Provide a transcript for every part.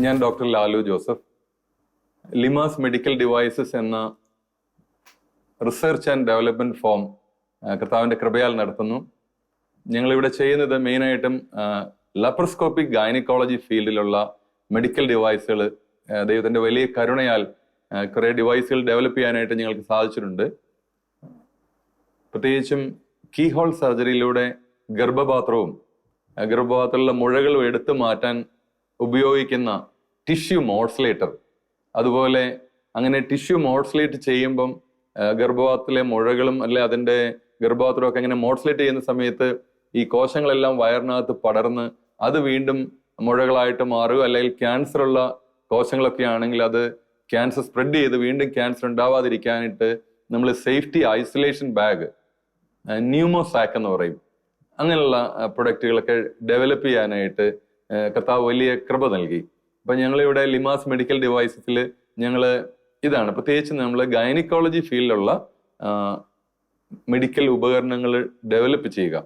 ഞാൻ doctor Lalu Joseph. Limas medical devices എന്ന research and development firm കർത്താവിന്റെ കൃപയാൽ നടത്തുന്നു. ഞങ്ങളിവിടെ ചെയ്യുന്നത് മെയിനായിട്ടും ലാപ്രോസ്കോപ്പിക് ഗൈനക്കോളജി ഫീൽഡിലുള്ള മെഡിക്കൽ ഡിവൈസുകൾ ദൈവത്തിന്റെ വലിയ കരുണയാൽ കുറെ ഡിവൈസുകൾ ഡെവലപ്പ് ചെയ്യാനായിട്ട് ഞങ്ങൾക്ക് സാധിച്ചിട്ടുണ്ട്. പ്രത്യേകിച്ചും കീ ഹോൾ സർജറിയിലൂടെ ഗർഭപാത്രത്തിലുള്ള മുഴകളും എടുത്തു മാറ്റാൻ ഉപയോഗിക്കുന്ന ടിഷ്യൂ മോഡ്സ്ലേറ്റർ, അതുപോലെ അങ്ങനെ ടിഷ്യൂ മോഡ്സ്ലേറ്റ് ചെയ്യുമ്പം ഗർഭപാത്രത്തിലെ മുഴകളും അല്ലെ അതിൻ്റെ ഗർഭപാത്രമൊക്കെ അങ്ങനെ മോഡ്സ്ലേറ്റ് ചെയ്യുന്ന സമയത്ത് ഈ കോശങ്ങളെല്ലാം വയറിനകത്ത് പടർന്ന് അത് വീണ്ടും മുഴകളായിട്ട് മാറുക, അല്ലെങ്കിൽ ക്യാൻസർ ഉള്ള കോശങ്ങളൊക്കെ ആണെങ്കിൽ അത് ക്യാൻസർ സ്പ്രെഡ് ചെയ്ത് വീണ്ടും ക്യാൻസർ ഉണ്ടാവാതിരിക്കാനായിട്ട് നമ്മൾ സേഫ്റ്റി ഐസൊലേഷൻ ബാഗ്, ന്യൂമോസാക്ക് എന്ന് പറയും, അങ്ങനെയുള്ള പ്രൊഡക്റ്റുകളൊക്കെ ഡെവലപ്പ് ചെയ്യാനായിട്ട് കർത്താവ് വലിയ കൃപ നൽകി. അപ്പൊ ഞങ്ങളിവിടെ ലിമാസ് മെഡിക്കൽ ഡിവൈസസിൽ ഞങ്ങൾ ഇതാണ് പ്രത്യേകിച്ച് നമ്മൾ ഗൈനക്കോളജി ഫീൽഡിലുള്ള മെഡിക്കൽ ഉപകരണങ്ങൾ ഡെവലപ്പ് ചെയ്യുക,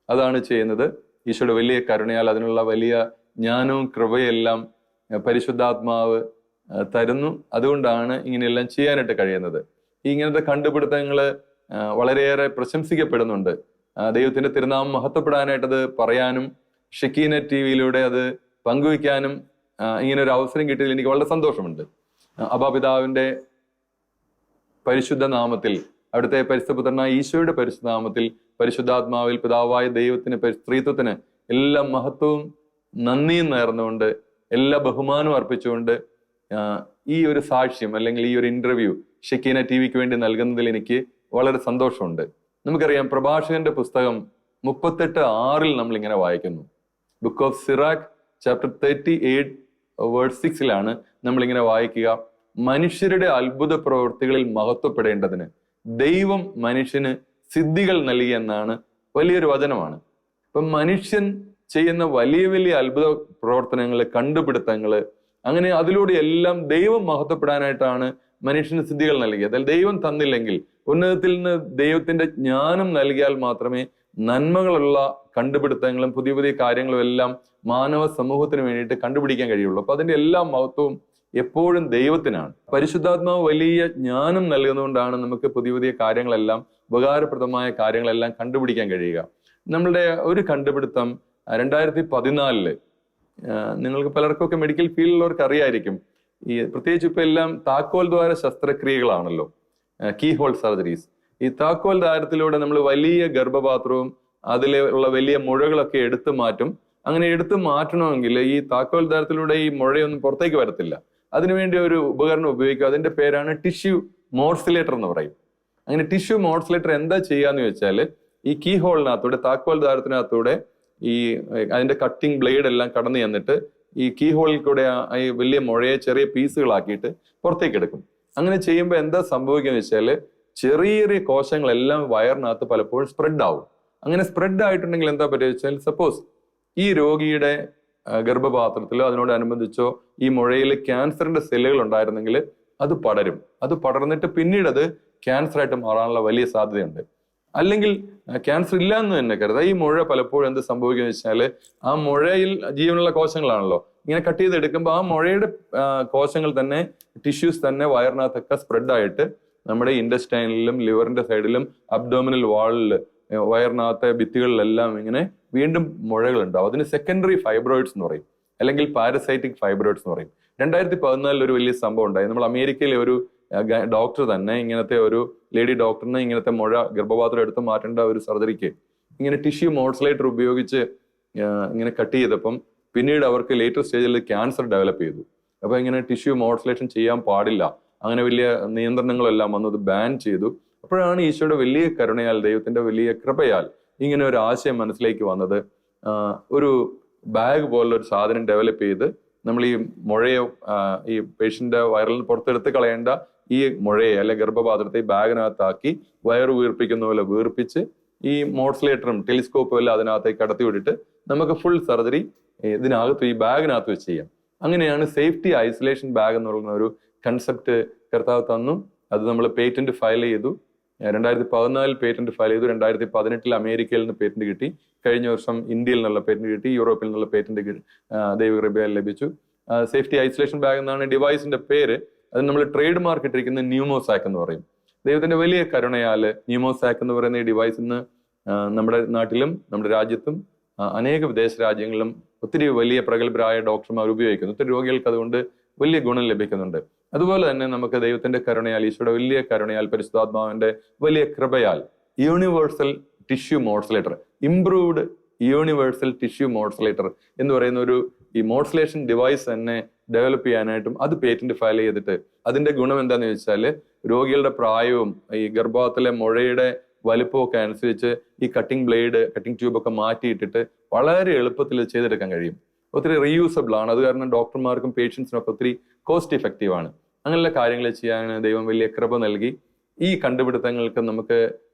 അതാണ് ചെയ്യുന്നത്. ഈശോയുടെ വലിയ കരുണയാൽ അതിനുള്ള വലിയ ജ്ഞാനവും കൃപയെല്ലാം പരിശുദ്ധാത്മാവ് തരുന്നു. അതുകൊണ്ടാണ് ഇങ്ങനെയെല്ലാം ചെയ്യാനായിട്ട് കഴിയുന്നത്. ഇങ്ങനത്തെ കണ്ടുപിടുത്തങ്ങൾ വളരെയേറെ പ്രശംസിക്കപ്പെടുന്നുണ്ട്. ദൈവത്തിന്റെ തിരുനാമം മഹത്വപ്പെടാനായിട്ട് അത് പറയാനും ഷെക്കീന ടിവിയിലൂടെ അത് പങ്കുവയ്ക്കാനും ഇങ്ങനെ ഒരു അവസരം കിട്ടിയതിൽ എനിക്ക് വളരെ സന്തോഷമുണ്ട്. അബാപിതാവിന്റെ പരിശുദ്ധ നാമത്തിൽ, അവിടുത്തെ പരിശുദ്ധപുത്രനായ ഈശോയുടെ പരിശുദ്ധ നാമത്തിൽ, പരിശുദ്ധാത്മാവിൽ പിതാവായ ദൈവത്തിന്, സ്ത്രീത്വത്തിന് എല്ലാ മഹത്വവും നന്ദിയും നേർന്നുകൊണ്ട് എല്ലാ ബഹുമാനവും അർപ്പിച്ചുകൊണ്ട് ഈ ഒരു സാക്ഷ്യം അല്ലെങ്കിൽ ഈ ഒരു ഇന്റർവ്യൂ ഷെക്കീന ടിവിക്ക് വേണ്ടി നൽകുന്നതിൽ എനിക്ക് വളരെ സന്തോഷമുണ്ട്. നമുക്കറിയാം, പ്രഭാഷകന്റെ പുസ്തകം 38:6 നമ്മൾ ഇങ്ങനെ വായിക്കുന്നു. ബുക്ക് ഓഫ് സിറാഖ് ചാപ്റ്റർ 38:6 നമ്മളിങ്ങനെ വായിക്കുക: മനുഷ്യരുടെ അത്ഭുത പ്രവൃത്തികളിൽ മഹത്വപ്പെടേണ്ടതിന് ദൈവം മനുഷ്യന് സിദ്ധികൾ നൽകി എന്നാണ്. വലിയൊരു വചനമാണ്. അപ്പൊ മനുഷ്യൻ ചെയ്യുന്ന വലിയ വലിയ അത്ഭുത പ്രവർത്തനങ്ങള്, കണ്ടുപിടുത്തങ്ങള്, അങ്ങനെ അതിലൂടെ എല്ലാം ദൈവം മഹത്വപ്പെടാനായിട്ടാണ് മനുഷ്യന് സിദ്ധികൾ നൽകിയത്. അതിൽ ദൈവം തന്നില്ലെങ്കിൽ, ഉന്നതത്തിൽ നിന്ന് ദൈവത്തിന്റെ ജ്ഞാനം നൽകിയാൽ മാത്രമേ നന്മകളുള്ള കണ്ടുപിടുത്തങ്ങളും പുതിയ പുതിയ കാര്യങ്ങളും എല്ലാം മാനവ സമൂഹത്തിന് വേണ്ടിയിട്ട് കണ്ടുപിടിക്കാൻ കഴിയുള്ളൂ. അപ്പൊ അതിന്റെ എല്ലാ മഹത്വവും എപ്പോഴും ദൈവത്തിനാണ്. പരിശുദ്ധാത്മാവ് വലിയ ജ്ഞാനം നൽകുന്നതുകൊണ്ടാണ് നമുക്ക് പുതിയ പുതിയ കാര്യങ്ങളെല്ലാം, ഉപകാരപ്രദമായ കാര്യങ്ങളെല്ലാം കണ്ടുപിടിക്കാൻ കഴിയുക. നമ്മളുടെ ഒരു കണ്ടുപിടുത്തം 2014 നിങ്ങൾക്ക് പലർക്കൊക്കെ മെഡിക്കൽ ഫീൽഡിലുള്ളവർക്ക് അറിയായിരിക്കും. ഈ പ്രത്യേകിച്ച് ഇപ്പൊ എല്ലാം താക്കോൽ ദ്വാര ശസ്ത്രക്രിയകളാണല്ലോ, കീ ഹോൾ സർജറീസ്. ഈ താക്കോൽ ദ്വാരത്തിലൂടെ നമ്മൾ വലിയ ഗർഭപാത്രവും അതിലുള്ള വലിയ മുഴകളൊക്കെ എടുത്തു മാറ്റും. അങ്ങനെ എടുത്തു മാറ്റണമെങ്കിൽ ഈ താക്കോൽ ദ്വാരത്തിലൂടെ ഈ മുഴയൊന്നും പുറത്തേക്ക് വരത്തില്ല. അതിനുവേണ്ടി ഒരു ഉപകരണം ഉപയോഗിക്കും. അതിന്റെ പേരാണ് ടിഷ്യൂ മോഡ്സ്ലേറ്റർ എന്ന് പറയും. അങ്ങനെ ടിഷ്യൂ മോഡ്സ്ലേറ്റർ എന്താ ചെയ്യാന്ന് വെച്ചാൽ, ഈ കീ ഹോളിനകത്തൂടെ, താക്കോൽ ദ്വാരത്തിനകത്തൂടെ ഈ അതിന്റെ കട്ടിങ് ബ്ലേഡ് എല്ലാം കടന്നു ചെന്നിട്ട് ഈ കീ ഹോളിൽ കൂടെ ഈ വലിയ മുഴയെ ചെറിയ പീസുകളാക്കിയിട്ട് പുറത്തേക്ക് എടുക്കും. അങ്ങനെ ചെയ്യുമ്പോൾ എന്താ സംഭവിക്കുക വെച്ചാൽ, ചെറിയ ചെറിയ കോശങ്ങളെല്ലാം വയറിനകത്ത് പലപ്പോഴും സ്പ്രെഡ് ആവും. അങ്ങനെ സ്പ്രെഡ് ആയിട്ടുണ്ടെങ്കിൽ എന്താ പറ്റുക വെച്ചാൽ, സപ്പോസ് ഈ രോഗിയുടെ ഗർഭപാത്രത്തിലോ അതിനോടനുബന്ധിച്ചോ ഈ മുഴയിൽ ക്യാൻസറിന്റെ സെല്ലുകൾ ഉണ്ടായിരുന്നെങ്കിൽ അത് പടരും. അത് പടർന്നിട്ട് പിന്നീട് അത് ക്യാൻസർ ആയിട്ട് മാറാനുള്ള വലിയ സാധ്യതയുണ്ട്. അല്ലെങ്കിൽ ക്യാൻസർ ഇല്ല എന്ന് തന്നെ കരുതാം. ഈ മുഴ പലപ്പോഴും എന്ത് സംഭവിക്കുക വെച്ചാൽ, ആ മുഴയിൽ ജീവനുള്ള കോശങ്ങളാണല്ലോ, ഇങ്ങനെ കട്ട് ചെയ്തെടുക്കുമ്പോൾ ആ മുഴയുടെ കോശങ്ങൾ തന്നെ, ടിഷ്യൂസ് തന്നെ വയറിനകത്തൊക്കെ സ്പ്രെഡ് ആയിട്ട് നമ്മുടെ ഇൻഡസ്റ്റൈനിലും ലിവറിന്റെ സൈഡിലും അബ്ഡോമിനൽ വാളിൽ വയറിനകത്തെ ഭിത്തികളിലെല്ലാം ഇങ്ങനെ വീണ്ടും മുഴകളുണ്ടാവും. അതിന് സെക്കൻഡറി ഫൈബ്രോയിഡ്സ് എന്ന് പറയും, അല്ലെങ്കിൽ പാരസൈറ്റിക് ഫൈബ്രോയിഡ്സ് എന്ന് പറയും. 2014 ഒരു വലിയ സംഭവം ഉണ്ടായി. നമ്മൾ അമേരിക്കയിലെ ഒരു ഡോക്ടർ തന്നെ, ഇങ്ങനത്തെ ഒരു ലേഡി ഡോക്ടറിന് ഇങ്ങനത്തെ മുഴ ഗർഭപാത്രം എടുത്ത് മാറ്റേണ്ട ഒരു സർജറിക്ക് ഇങ്ങനെ ടിഷ്യൂ മോഡ്സ്ലേറ്റർ ഉപയോഗിച്ച് ഇങ്ങനെ കട്ട് ചെയ്തപ്പം പിന്നീട് അവർക്ക് ലേറ്റർ സ്റ്റേജിൽ ക്യാൻസർ ഡെവലപ്പ് ചെയ്തു. അപ്പൊ ഇങ്ങനെ ടിഷ്യൂ മോഡ്സ്ലേഷൻ ചെയ്യാൻ പാടില്ല, അങ്ങനെ വലിയ നിയന്ത്രണങ്ങളെല്ലാം വന്നത് ബാൻ ചെയ്തു. അപ്പോഴാണ് ഈശോയുടെ വലിയ കരുണയാൽ, ദൈവത്തിന്റെ വലിയ കൃപയാൽ ഇങ്ങനെ ഒരു ആശയം മനസ്സിലേക്ക് വന്നത്. ഒരു ബാഗ് പോലുള്ള ഒരു സാധനം ഡെവലപ്പ് ചെയ്ത് നമ്മൾ ഈ മുഴയെ, ഈ പേഷ്യന്റെ വയറിൽ നിന്ന് പുറത്തെടുത്ത് കളയേണ്ട ഈ മുഴയെ അല്ലെ ഗർഭപാത്രത്തെ ഈ ബാഗിനകത്താക്കി വയറ് വീർപ്പിക്കുന്ന പോലെ വീർപ്പിച്ച് ഈ മോഡ്സ്ലേറ്ററും ടെലിസ്കോപ്പും എല്ലാം അതിനകത്തേക്ക് കടത്തി വിട്ടിട്ട് നമുക്ക് ഫുൾ സർജറി ഇതിനകത്ത്, ഈ ബാഗിനകത്ത് വെച്ച് ചെയ്യാം. അങ്ങനെയാണ് സേഫ്റ്റി ഐസൊലേഷൻ ബാഗ് എന്നുള്ള ഒരു കൺസെപ്റ്റ് കർത്താവ് തന്നു. അത് നമ്മൾ പേറ്റന്റ് ഫയൽ ചെയ്തു. 2014 പേറ്റന്റ് ഫയൽ ചെയ്തു. 2018 അമേരിക്കയിൽ നിന്ന് പേറ്റന്റ് കിട്ടി. കഴിഞ്ഞ വർഷം ഇന്ത്യയിൽ നിന്നുള്ള പേറ്റന്റ് കിട്ടി. യൂറോപ്പിൽ നിന്നുള്ള പേറ്റന്റ് ദൈവകൃപയാൽ ലഭിച്ചു. സേഫ്റ്റി ഐസൊലേഷൻ ബാഗ് എന്നാണ് ഡിവൈസിന്റെ പേര്. അത് നമ്മൾ ട്രേഡ് മാർക്ക് ഇട്ടിരിക്കുന്ന ന്യൂമോസാക്ക് എന്ന് പറയും. ദൈവത്തിന്റെ വലിയ കരുണയാൽ ന്യൂമോസാക്ക് എന്ന് പറയുന്ന ഈ ഡിവൈസ് ഇന്ന് നമ്മുടെ നാട്ടിലും നമ്മുടെ രാജ്യത്തും അനേക വിദേശ രാജ്യങ്ങളിലും ഒത്തിരി വലിയ പ്രഗത്ഭരായ ഡോക്ടർമാർ ഉപയോഗിക്കുന്നു. ഒത്തിരി രോഗികൾക്ക് അതുകൊണ്ട് വലിയ ഗുണം ലഭിക്കുന്നുണ്ട്. അതുപോലെ തന്നെ നമുക്ക് ദൈവത്തിന്റെ കരുണയാൽ, ഈശോയുടെ വലിയ കരുണയാൽ, പരിശുദ്ധാത്മാവിന്റെ വലിയ കൃപയാൽ universal tissue modulator, improved universal tissue modulator എന്ന് പറയുന്ന ഒരു ഈ മോഡുലേഷൻ ഡിവൈസ് തന്നെ ഡെവലപ്പ് ചെയ്യാനായിട്ടും അത് പേറ്റന്റ് ഫയൽ ചെയ്തിട്ട് അതിന്റെ ഗുണം എന്താന്ന് ചോദിച്ചാൽ രോഗികളുടെ പ്രായവും ഈ ഗർഭപാത്രത്തിലെ മുഴയുടെ വലിപ്പമൊക്കെ അനുസരിച്ച് ഈ കട്ടിംഗ് ബ്ലേഡ്, കട്ടിംഗ് ട്യൂബൊക്കെ മാറ്റിയിട്ടിട്ട് വളരെ എളുപ്പത്തിൽ ചെയ്തെടുക്കാൻ കഴിയും. ഒത്തിരി റീയൂസബിൾ ആണ്. അത് കാരണം ഡോക്ടർമാർക്കും പേഷ്യൻസിനും ഒക്കെ ഒത്തിരി കോസ്റ്റ് ഇഫക്റ്റീവ് ആണ്. അങ്ങനെയുള്ള കാര്യങ്ങൾ ചെയ്യാൻ ദൈവം വലിയ കൃപ നൽകി. ഈ കണ്ടുപിടുത്തങ്ങൾക്ക് നമുക്ക്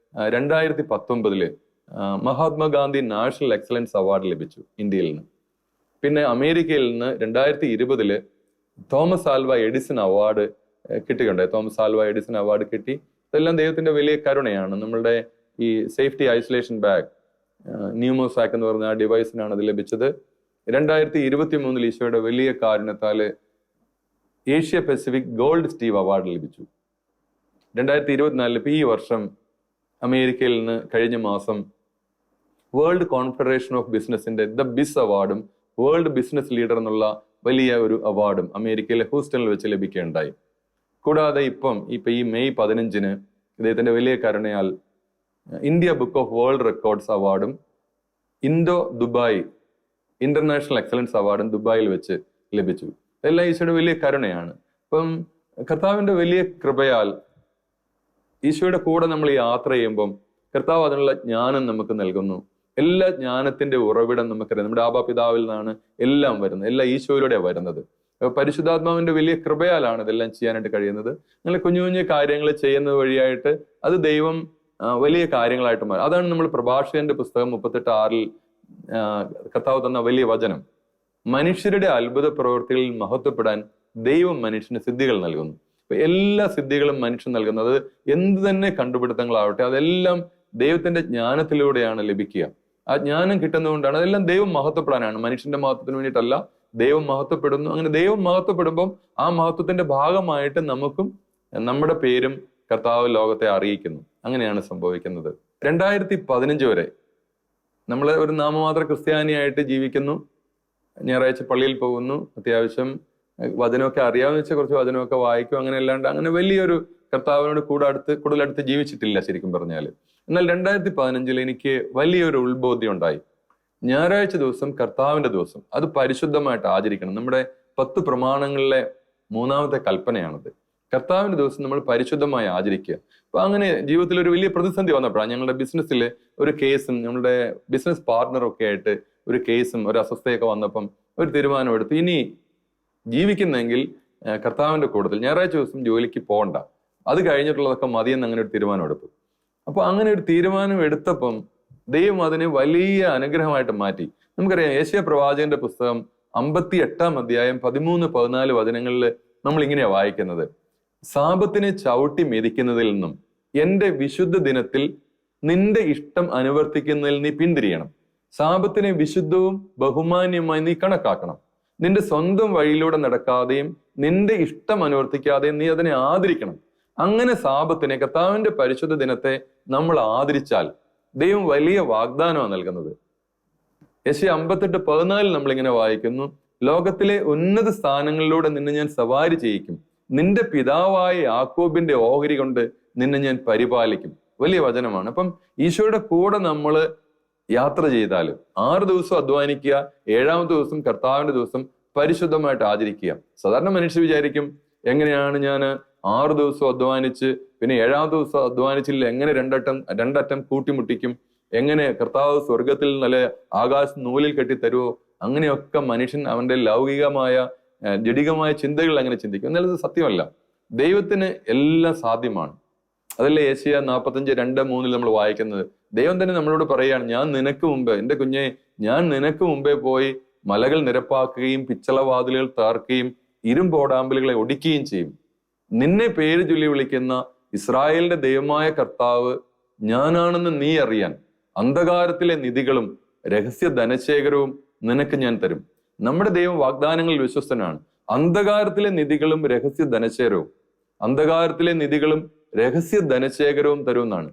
2019 മഹാത്മാഗാന്ധി നാഷണൽ എക്സലൻസ് അവാർഡ് ലഭിച്ചു ഇന്ത്യയിൽ നിന്ന്. പിന്നെ അമേരിക്കയിൽ നിന്ന് 2020 തോമസ് ആൽവ എഡിസൺ അവാർഡ് കിട്ടുകയുണ്ടായി. തോമസ് ആൽവ എഡിസൺ അവാർഡ് കിട്ടി. ഇതെല്ലാം ദൈവത്തിന്റെ വലിയ കരുണയാണ്. നമ്മളുടെ ഈ സേഫ്റ്റി ഐസൊലേഷൻ ബാഗ് ന്യൂമോസാക്ക് എന്ന് പറഞ്ഞ ആ ഡിവൈസിനാണ് അത് ലഭിച്ചത്. 2023 ഈശോയുടെ വലിയ കാരുണ്യത്താല് Asia Pacific gold Stevie award ലഭിച്ചു. 2024 ഈ വർഷം അമേരിക്കയിൽ നിന്ന് കഴിഞ്ഞ മാസം വേൾഡ് കോൺഫെഡറേഷൻ ഓഫ് ബിസിനസിന്റെ ദ ബിസ് അവാർഡും വേൾഡ് ബിസിനസ് ലീഡർ എന്നുള്ള വലിയ ഒരു അവാർഡും അമേരിക്കയിലെ ഹൂസ്റ്റണിൽ വെച്ച് ലഭിക്കുകയുണ്ടായി. കൂടാതെ ഇപ്പൊ ഈ മെയ് 15 ഇദ്ദേഹത്തിന്റെ വലിയ കരുണയാൽ India book of world records അവാർഡും ഇൻഡോ ദുബായ് ഇന്റർനാഷണൽ എക്സലൻസ് അവാർഡും ദുബായിൽ വെച്ച് ലഭിച്ചു. ഇതെല്ലാം ഈശോയുടെ വലിയ കരുണയാണ്. അപ്പം കർത്താവിന്റെ വലിയ കൃപയാൽ ഈശോയുടെ കൂടെ നമ്മൾ യാത്ര ചെയ്യുമ്പം കർത്താവ് അതിനുള്ള ജ്ഞാനം നമുക്ക് നൽകുന്നു. എല്ലാ ജ്ഞാനത്തിന്റെ ഉറവിടം നമുക്കറിയാം. നമ്മുടെ ആബാപിതാവിൽ നിന്നാണ് എല്ലാം വരുന്നത്. എല്ലാം ഈശോയിലൂടെയാണ് വരുന്നത്. പരിശുദ്ധാത്മാവിന്റെ വലിയ കൃപയാലാണ് ഇതെല്ലാം ചെയ്യാനായിട്ട് കഴിയുന്നത്. അങ്ങനെ കുഞ്ഞു കുഞ്ഞു കാര്യങ്ങൾ ചെയ്യുന്നത് വഴിയായിട്ട് അത് ദൈവം വലിയ കാര്യങ്ങളായിട്ട് മാറും. അതാണ് നമ്മൾ പ്രഭാഷകന്റെ പുസ്തകം 38:6 കർത്താവ് തന്ന വലിയ വചനം. മനുഷ്യരുടെ അത്ഭുത പ്രവൃത്തികളിൽ മഹത്വപ്പെടാൻ ദൈവം മനുഷ്യന് സിദ്ധികൾ നൽകുന്നു. അപ്പൊ എല്ലാ സിദ്ധികളും മനുഷ്യൻ നൽകുന്നത് എന്ത് തന്നെ കണ്ടുപിടുത്തങ്ങളാവട്ടെ അതെല്ലാം ദൈവത്തിന്റെ ജ്ഞാനത്തിലൂടെയാണ് ലഭിക്കുക. ആ ജ്ഞാനം കിട്ടുന്നതുകൊണ്ടാണ്. അതെല്ലാം ദൈവം മഹത്വപ്പെടാനാണ്, മനുഷ്യന്റെ മഹത്വത്തിന് വേണ്ടിയിട്ടല്ല. ദൈവം മഹത്വപ്പെടുന്നു. അങ്ങനെ ദൈവം മഹത്വപ്പെടുമ്പം ആ മഹത്വത്തിന്റെ ഭാഗമായിട്ട് നമുക്കും നമ്മുടെ പേരും കർത്താവ് ലോകത്തെ അറിയിക്കുന്നു. അങ്ങനെയാണ് സംഭവിക്കുന്നത്. 2015 വരെ നമ്മൾ ഒരു നാമമാത്ര ക്രിസ്ത്യാനിയായിട്ട് ജീവിക്കുന്നു. ഞായറാഴ്ച പള്ളിയിൽ പോകുന്നു, അത്യാവശ്യം വചനമൊക്കെ അറിയാമെന്ന് വെച്ചാൽ കുറച്ച് വചനമൊക്കെ വായിക്കും. അങ്ങനെ അല്ലാണ്ട് അങ്ങനെ വലിയൊരു കർത്താവിനോട് കൂടുതൽ അടുത്ത് ജീവിച്ചിട്ടില്ല ശരിക്കും പറഞ്ഞാൽ. എന്നാൽ 2015 എനിക്ക് വലിയൊരു ഉത്ബോധ്യം ഉണ്ടായി. ഞായറാഴ്ച ദിവസം കർത്താവിന്റെ ദിവസം, അത് പരിശുദ്ധമായിട്ട് ആചരിക്കണം. നമ്മുടെ 10 പ്രമാണങ്ങളിലെ 3ാമത്തെ കൽപ്പനയാണത്. കർത്താവിന്റെ ദിവസം നമ്മൾ പരിശുദ്ധമായി ആചരിക്കുക. അപ്പൊ അങ്ങനെ ജീവിതത്തിൽ ഒരു വലിയ പ്രതിസന്ധി വന്നപ്പോഴാണ് ഞങ്ങളുടെ ബിസിനസ്സിൽ ഒരു കേസും ഞങ്ങളുടെ ബിസിനസ് പാർട്ണറും ഒക്കെ ആയിട്ട് ഒരു കേസും ഒരു അസ്വസ്ഥയൊക്കെ വന്നപ്പം ഒരു തീരുമാനമെടുത്തു, ഇനി ജീവിക്കുന്നെങ്കിൽ കർത്താവിന്റെ കൂട്ടത്തിൽ ഞായറാഴ്ച ദിവസം ജോലിക്ക് പോകണ്ട, അത് കഴിഞ്ഞിട്ടുള്ളതൊക്കെ മതിയെന്ന് അങ്ങനെ ഒരു തീരുമാനം എടുത്തു. അപ്പൊ അങ്ങനെ ഒരു തീരുമാനം എടുത്തപ്പം ദൈവം അതിനെ വലിയ അനുഗ്രഹമായിട്ട് മാറ്റി. നമുക്കറിയാം യെശയ്യാ പ്രവാചകന്റെ പുസ്തകം 58-ാം അധ്യായം 13-14 വചനങ്ങളിൽ നമ്മൾ ഇങ്ങനെയാ വായിക്കുന്നത്: സാപത്തിനെ ചവിട്ടി മെതിക്കുന്നതിൽ നിന്നും എന്റെ വിശുദ്ധ ദിനത്തിൽ നിന്റെ ഇഷ്ടം അനുവർത്തിക്കുന്നതിൽ നീ പിന്തിരിയണം. സാപത്തിനെ വിശുദ്ധവും ബഹുമാന്യമായി നീ കണക്കാക്കണം. നിന്റെ സ്വന്തം വഴിയിലൂടെ നടക്കാതെയും നിന്റെ ഇഷ്ടം അനുവർത്തിക്കാതെയും നീ അതിനെ ആദരിക്കണം. അങ്ങനെ സാപത്തിനെ, കർത്താവിന്റെ പരിശുദ്ധ ദിനത്തെ നമ്മൾ ആദരിച്ചാൽ ദൈവം വലിയ വാഗ്ദാനമാണ് നൽകുന്നത്. യെശയ്യാ 58:14 നമ്മളിങ്ങനെ വായിക്കുന്നു: ലോകത്തിലെ ഉന്നത സ്ഥാനങ്ങളിലൂടെ നിന്നെ ഞാൻ സവാരി ചെയ്യിക്കും, നിന്റെ പിതാവായ യാക്കോബിന്റെ ഓഹരി കൊണ്ട് നിന്നെ ഞാൻ പരിപാലിക്കും. വലിയ വചനമാണ്. അപ്പം ഈശോയുടെ കൂടെ നമ്മൾ യാത്ര ചെയ്താൽ 6 ദിവസം അധ്വാനിക്കുക, 7ാമത്തെ ദിവസം കർത്താവിന്റെ ദിവസം പരിശുദ്ധമായിട്ട് ആചരിക്കുക. സാധാരണ മനുഷ്യർ വിചാരിക്കും, എങ്ങനെയാണ് ഞാൻ 6 ദിവസം അധ്വാനിച്ച് പിന്നെ 7ാമത്തെ ദിവസം അധ്വാനിച്ചില്ല, എങ്ങനെ രണ്ടറ്റം കൂട്ടിമുട്ടിക്കും, എങ്ങനെ കർത്താവ് സ്വർഗത്തിൽ നല്ല ആകാശ നൂലിൽ കെട്ടിത്തരുമോ? അങ്ങനെയൊക്കെ മനുഷ്യൻ അവന്റെ ലൗകികമായ ജഡികമായ ചിന്തകൾ അങ്ങനെ ചിന്തിക്കും. എന്നാൽ ഇത് സത്യമല്ല. ദൈവത്തിന് എല്ലാം സാധ്യമാണ്. അതല്ലേ യെശയ്യാ 45:2-3 നമ്മൾ വായിക്കുന്നത്. ദൈവം തന്നെ നമ്മളോട് പറയുകയാണ്, ഞാൻ നിനക്ക് മുമ്പേ, എന്റെ കുഞ്ഞെ, ഞാൻ നിനക്ക് മുമ്പേ പോയി മലകൾ നിരപ്പാക്കുകയും പിച്ചളവാതിലുകൾ താർക്കുകയും ഇരുമ്പോടാമ്പലുകളെ ഒടിക്കുകയും ചെയ്യും. നിന്നെ പേര് ചൊല്ലി വിളിക്കുന്ന ഇസ്രായേലിന്റെ ദൈവമായ കർത്താവ് ഞാനാണെന്ന് നീ അറിയാൻ അന്ധകാരത്തിലെ നിധികളും രഹസ്യ ധനശേഖരവും നിനക്ക് ഞാൻ തരും. നമ്മുടെ ദൈവം വാഗ്ദാനങ്ങളിൽ വിശ്വസ്തനാണ്. അന്ധകാരത്തിലെ നിധികളും രഹസ്യ ധനശേഖരവും, അന്ധകാരത്തിലെ നിധികളും രഹസ്യ ധനശേഖരവും തരുമെന്നാണ്.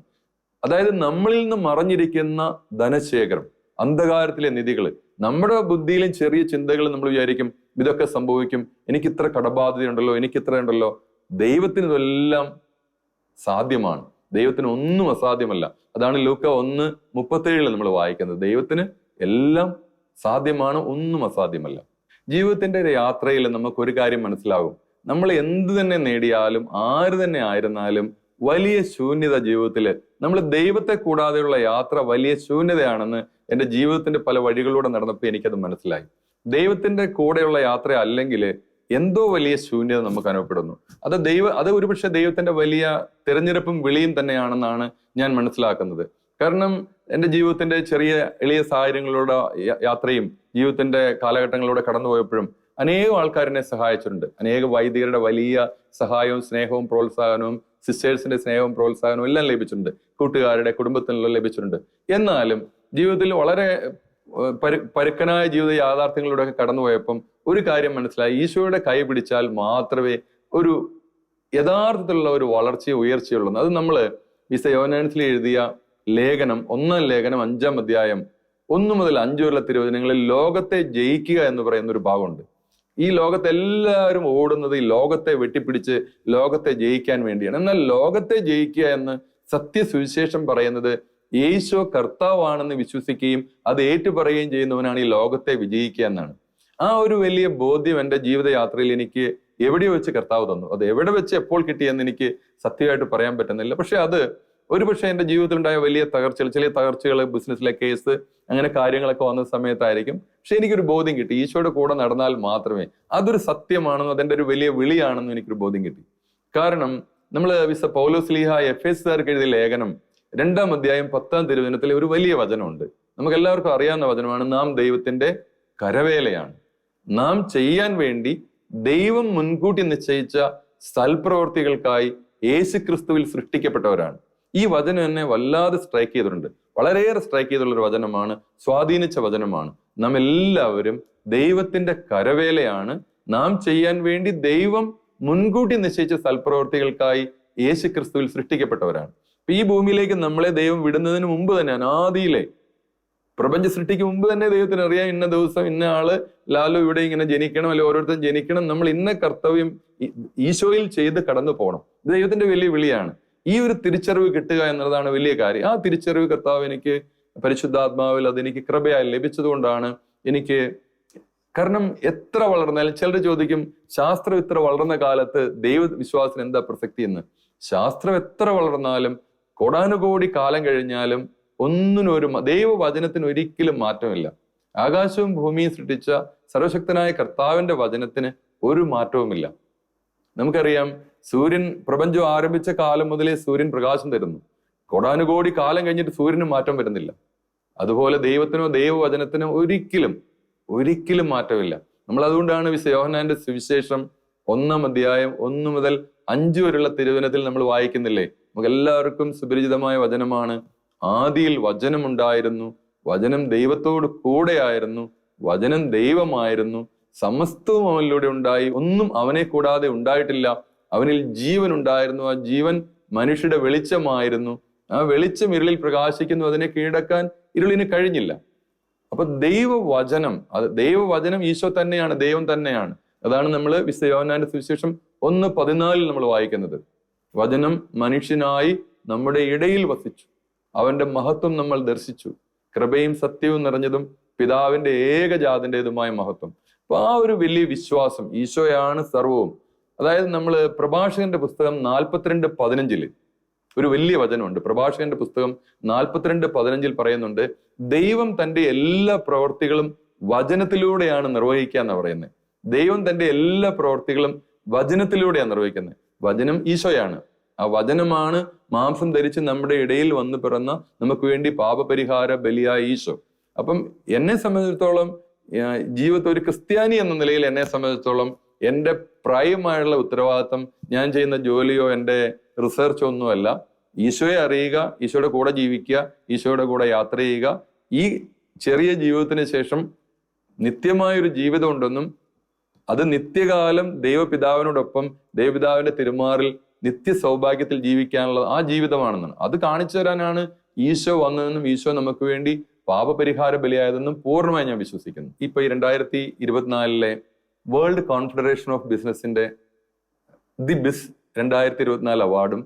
അതായത് നമ്മളിൽ നിന്ന് മറഞ്ഞിരിക്കുന്ന ധനശേഖരം, അന്ധകാരത്തിലെ നിധികൾ. നമ്മുടെ ബുദ്ധിയിലും ചെറിയ ചിന്തകളും നമ്മൾ വിചാരിക്കും ഇതൊക്കെ സംഭവിക്കും, എനിക്ക് ഇത്ര കടബാധ്യതയുണ്ടല്ലോ, എനിക്ക് ഇത്ര ഉണ്ടല്ലോ. ദൈവത്തിന് ഇതെല്ലാം സാധ്യമാണ്. ദൈവത്തിന് ഒന്നും അസാധ്യമല്ല. അതാണ് ലൂക്ക 1:37 നമ്മൾ വായിക്കുന്നത്. ദൈവത്തിന് എല്ലാം സാധ്യമാണ്, ഒന്നും അസാധ്യമല്ല. ജീവിതത്തിന്റെ ഒരു യാത്രയിൽ നമുക്ക് ഒരു കാര്യം മനസ്സിലാകും. നമ്മൾ എന്ത് തന്നെ നേടിയാലും ആര് തന്നെ ആയിരുന്നാലും വലിയ ശൂന്യത ജീവിതത്തിൽ, നമ്മൾ ദൈവത്തെ കൂടാതെയുള്ള യാത്ര വലിയ ശൂന്യതയാണെന്ന് എൻ്റെ ജീവിതത്തിന്റെ പല വഴികളിലൂടെ നടന്നപ്പോൾ എനിക്കത് മനസ്സിലായി. ദൈവത്തിന്റെ കൂടെയുള്ള യാത്ര അല്ലെങ്കിൽ എന്തോ വലിയ ശൂന്യത നമുക്ക് അനുഭവപ്പെടുന്നു. അത് ഒരുപക്ഷെ ദൈവത്തിന്റെ വലിയ തിരഞ്ഞെടുപ്പും വിളിയും തന്നെയാണെന്നാണ് ഞാൻ മനസ്സിലാക്കുന്നത്. കാരണം എൻ്റെ ജീവിതത്തിന്റെ ചെറിയ എളിയ സാഹചര്യങ്ങളിലൂടെ യാത്രയും ജീവിതത്തിന്റെ കാലഘട്ടങ്ങളിലൂടെ കടന്നുപോയപ്പോഴും അനേകം ആൾക്കാർ എന്നെ സഹായിച്ചിട്ടുണ്ട്. അനേക വൈദികരുടെ വലിയ സഹായവും സ്നേഹവും പ്രോത്സാഹനവും, സിസ്റ്റേഴ്സിന്റെ സ്നേഹവും പ്രോത്സാഹനവും എല്ലാം ലഭിച്ചിട്ടുണ്ട്. കൂട്ടുകാരുടെ, കുടുംബത്തിനുള്ള ലഭിച്ചിട്ടുണ്ട്. എന്നാലും ജീവിതത്തിൽ വളരെ പരുക്കനായ ജീവിത യാഥാർത്ഥ്യങ്ങളിലൂടെയൊക്കെ കടന്നുപോയപ്പം ഒരു കാര്യം മനസ്സിലായി. ഈശോയുടെ കൈ പിടിച്ചാൽ മാത്രമേ ഒരു യഥാർത്ഥത്തിലുള്ള ഒരു വളർച്ചയോ ഉയർച്ചയുള്ളൂ. അത് നമ്മൾ യോഹന്നാനിൽ എഴുതിയ ലേഖനം, 1-ാം ലേഖനം 5-ാം അധ്യായം 1 മുതൽ 5 വരെയുള്ള തിരുവചനങ്ങളിൽ ലോകത്തെ ജയിക്കുക എന്ന് പറയുന്ന ഒരു ഭാഗമുണ്ട്. ഈ ലോകത്തെ എല്ലാവരും ഓടുന്നത് ഈ ലോകത്തെ വെട്ടിപ്പിടിച്ച് ലോകത്തെ ജയിക്കാൻ വേണ്ടിയാണ്. എന്നാൽ ലോകത്തെ ജയിക്കുക എന്ന് സത്യസുവിശേഷം പറയുന്നത് യേശു കർത്താവാണെന്ന് വിശ്വസിക്കുകയും അത് ഏറ്റുപറയുകയും ചെയ്യുന്നവനാണ് ഈ ലോകത്തെ വിജയിക്കുക എന്നാണ്. ആ ഒരു വലിയ ബോധ്യം എൻ്റെ ജീവിതയാത്രയിൽ എനിക്ക് എവിടെയോ വെച്ച് കർത്താവ് തന്നു. അത് എവിടെ വെച്ച് എപ്പോൾ കിട്ടിയെന്ന് എനിക്ക് സത്യമായിട്ട് പറയാൻ പറ്റുന്നില്ല. പക്ഷെ അത് ഒരുപക്ഷെ എൻ്റെ ജീവിതത്തിലുണ്ടായ വലിയ തകർച്ചകൾ, ചില തകർച്ചകൾ, ബിസിനസ്സിലെ കേസ്, അങ്ങനെ കാര്യങ്ങളൊക്കെ വന്ന സമയത്തായിരിക്കും. പക്ഷെ എനിക്കൊരു ബോധ്യം കിട്ടി, ഈശോയുടെ കൂടെ നടന്നാൽ മാത്രമേ, അതൊരു സത്യമാണെന്നും അതെൻ്റെ ഒരു വലിയ വിളിയാണെന്നും എനിക്കൊരു ബോധ്യം കിട്ടി. കാരണം നമ്മൾ പൗലോസ് ശ്ലീഹ എഫേസ്യർക്ക് എഴുതിയ ലേഖനം 2-ാം അധ്യായം 10-ാം തിരുവചനത്തിൽ ഒരു വലിയ വചനമുണ്ട്. നമുക്ക് എല്ലാവർക്കും അറിയാവുന്ന വചനമാണ്. നാം ദൈവത്തിന്റെ കരവേലയാണ്, നാം ചെയ്യാൻ വേണ്ടി ദൈവം മുൻകൂട്ടി നിശ്ചയിച്ച സൽപ്രവർത്തികൾക്കായി യേശുക്രിസ്തുവിൽ സൃഷ്ടിക്കപ്പെട്ടവരാണ്. ഈ വചനം എന്നെ വല്ലാതെ സ്ട്രൈക്ക് ചെയ്തിട്ടുണ്ട്. വളരെയേറെ സ്ട്രൈക്ക് ചെയ്തുള്ള ഒരു വചനമാണ്, സ്വാധീനിച്ച വചനമാണ്. നാം എല്ലാവരും ദൈവത്തിന്റെ കരവേലയാണ്, നാം ചെയ്യാൻ വേണ്ടി ദൈവം മുൻകൂട്ടി നിശ്ചയിച്ച സൽപ്രവർത്തികൾക്കായി യേശുക്രിസ്തുവിൽ സൃഷ്ടിക്കപ്പെട്ടവരാണ്. ഈ ഭൂമിയിലേക്ക് നമ്മളെ ദൈവം വിടുന്നതിന് മുമ്പ് തന്നെ, അനാദിയിലെ പ്രപഞ്ച സൃഷ്ടിക്ക് മുമ്പ് തന്നെ ദൈവത്തിന് അറിയാം ഇന്ന ദിവസം ഇന്ന ആള് ലാലു ഇവിടെ ഇങ്ങനെ ജനിക്കണം, അല്ലെ ഓരോരുത്തരും ജനിക്കണം, നമ്മൾ ഇന്ന കർത്തവ്യം ഈശോയിൽ ചെയ്ത് കടന്നു പോകണം. ഇത് ദൈവത്തിന്റെ വലിയ വിളിയാണ്. ഈ ഒരു തിരിച്ചറിവ് കിട്ടുക എന്നുള്ളതാണ് വലിയ കാര്യം. ആ തിരിച്ചറിവ് കർത്താവ് എനിക്ക് പരിശുദ്ധാത്മാവിൽ അതെനിക്ക് കൃപയായി ലഭിച്ചതുകൊണ്ടാണ് എനിക്ക്. കാരണം എത്ര വളർന്നാലും ചിലർ ചോദിക്കും, ശാസ്ത്രം ഇത്ര വളർന്ന കാലത്ത് ദൈവവിശ്വാസത്തിന് എന്താ പ്രസക്തി എന്ന്. ശാസ്ത്രം എത്ര വളർന്നാലും കോടാനുകോടി കാലം കഴിഞ്ഞാലും ഒന്നിനൊരു ദൈവവചനത്തിന് ഒരിക്കലും മാറ്റമില്ല. ആകാശവും ഭൂമിയും സൃഷ്ടിച്ച സർവശക്തനായ കർത്താവിന്റെ വചനത്തിന് ഒരു മാറ്റവുമില്ല. നമുക്കറിയാം, സൂര്യൻ പ്രപഞ്ചം ആരംഭിച്ച കാലം മുതലേ സൂര്യൻ പ്രകാശം തരുന്നു. കോടാനുകോടി കാലം കഴിഞ്ഞിട്ട് സൂര്യന് മാറ്റം വരുന്നില്ല. അതുപോലെ ദൈവത്തിനോ ദൈവവചനത്തിനോ ഒരിക്കലും മാറ്റമില്ല. നമ്മൾ അതുകൊണ്ടാണ് യോഹന്നാന്റെ സുവിശേഷം 1-ാം അധ്യായം 1 മുതൽ 5 വരെയുള്ള തിരുവചനത്തിൽ നമ്മൾ വായിക്കുന്നില്ലേ? നമുക്ക് എല്ലാവർക്കും സുപരിചിതമായ വചനമാണ്. ആദിയിൽ വചനമുണ്ടായിരുന്നു, വചനം ദൈവത്തോട് കൂടെയായിരുന്നു, വചനം ദൈവമായിരുന്നു, സമസ്തവും അവനിലൂടെ ഉണ്ടായി, ഒന്നും അവനെ കൂടാതെ ഉണ്ടായിട്ടില്ല. അവനിൽ ജീവൻ ഉണ്ടായിരുന്നു, ആ ജീവൻ മനുഷ്യരുടെ വെളിച്ചമായിരുന്നു. ആ വെളിച്ചം ഇരുളിൽ പ്രകാശിക്കുന്നു, അതിനെ കീഴടക്കാൻ ഇരുളിന് കഴിഞ്ഞില്ല. അപ്പൊ ദൈവവചനം ഈശോ തന്നെയാണ്, ദൈവം തന്നെയാണ്. അതാണ് നമ്മൾ യോഹന്നാന്റെ സുവിശേഷം 1:14 നമ്മൾ വായിക്കുന്നത്. വചനം മനുഷ്യനായി നമ്മുടെ ഇടയിൽ വസിച്ചു, അവന്റെ മഹത്വം നമ്മൾ ദർശിച്ചു, കൃപയും സത്യവും നിറഞ്ഞതും പിതാവിന്റെ ഏകജാതന്റേതുമായ മഹത്വം. അപ്പൊ ആ ഒരു വലിയ വിശ്വാസം, ഈശോയാണ് സർവവും. അതായത് നമ്മൾ പ്രഭാഷകന്റെ പുസ്തകം 42:15 ഒരു വലിയ വചനമുണ്ട്. പ്രഭാഷകന്റെ പുസ്തകം 42:15 പറയുന്നുണ്ട്, ദൈവം തന്റെ എല്ലാ പ്രവർത്തികളും വചനത്തിലൂടെയാണ് നിർവഹിക്കുക എന്നാണ് പറയുന്നത്. ദൈവം തന്റെ എല്ലാ പ്രവർത്തികളും വചനത്തിലൂടെയാണ് നിർവഹിക്കുന്നത്. വചനം ഈശോയാണ്. ആ വചനമാണ് മാംസം ധരിച്ച് നമ്മുടെ ഇടയിൽ വന്നു പിറന്ന നമുക്ക് വേണ്ടി പാപപരിഹാര ബലിയായ ഈശോ. അപ്പം എന്നെ സംബന്ധിച്ചിടത്തോളം ജീവിതത്തിൽ ഒരു ക്രിസ്ത്യാനി എന്ന നിലയിൽ എന്നെ സംബന്ധിച്ചിടത്തോളം എൻ്റെ പ്രായമായുള്ള ഉത്തരവാദിത്വം ഞാൻ ചെയ്യുന്ന ജോലിയോ എൻ്റെ റിസർച്ചോ ഒന്നുമല്ല. ഈശോയെ അറിയുക, ഈശോയുടെ കൂടെ ജീവിക്കുക, ഈശോയുടെ കൂടെ യാത്ര ചെയ്യുക. ഈ ചെറിയ ജീവിതത്തിന് ശേഷം നിത്യമായൊരു ജീവിതം ഉണ്ടെന്നും അത് നിത്യകാലം ദൈവപിതാവിനോടൊപ്പം ദൈവപിതാവിന്റെ തിരുമാറിൽ നിത്യ സൗഭാഗ്യത്തിൽ ജീവിക്കാനുള്ള ആ ജീവിതമാണെന്നാണ്. അത് കാണിച്ചു തരാനാണ് ഈശോ വന്നതെന്നും ഈശോ നമുക്ക് വേണ്ടി പാപപരിഹാര ബലിയായതെന്നും പൂർണ്ണമായി ഞാൻ വിശ്വസിക്കുന്നു. ഇപ്പൊ ഈ 2024 വേൾഡ് കോൺഫെഡറേഷൻ ഓഫ് ബിസിനസിന്റെ ദി ബിസ് 2024 അവാർഡും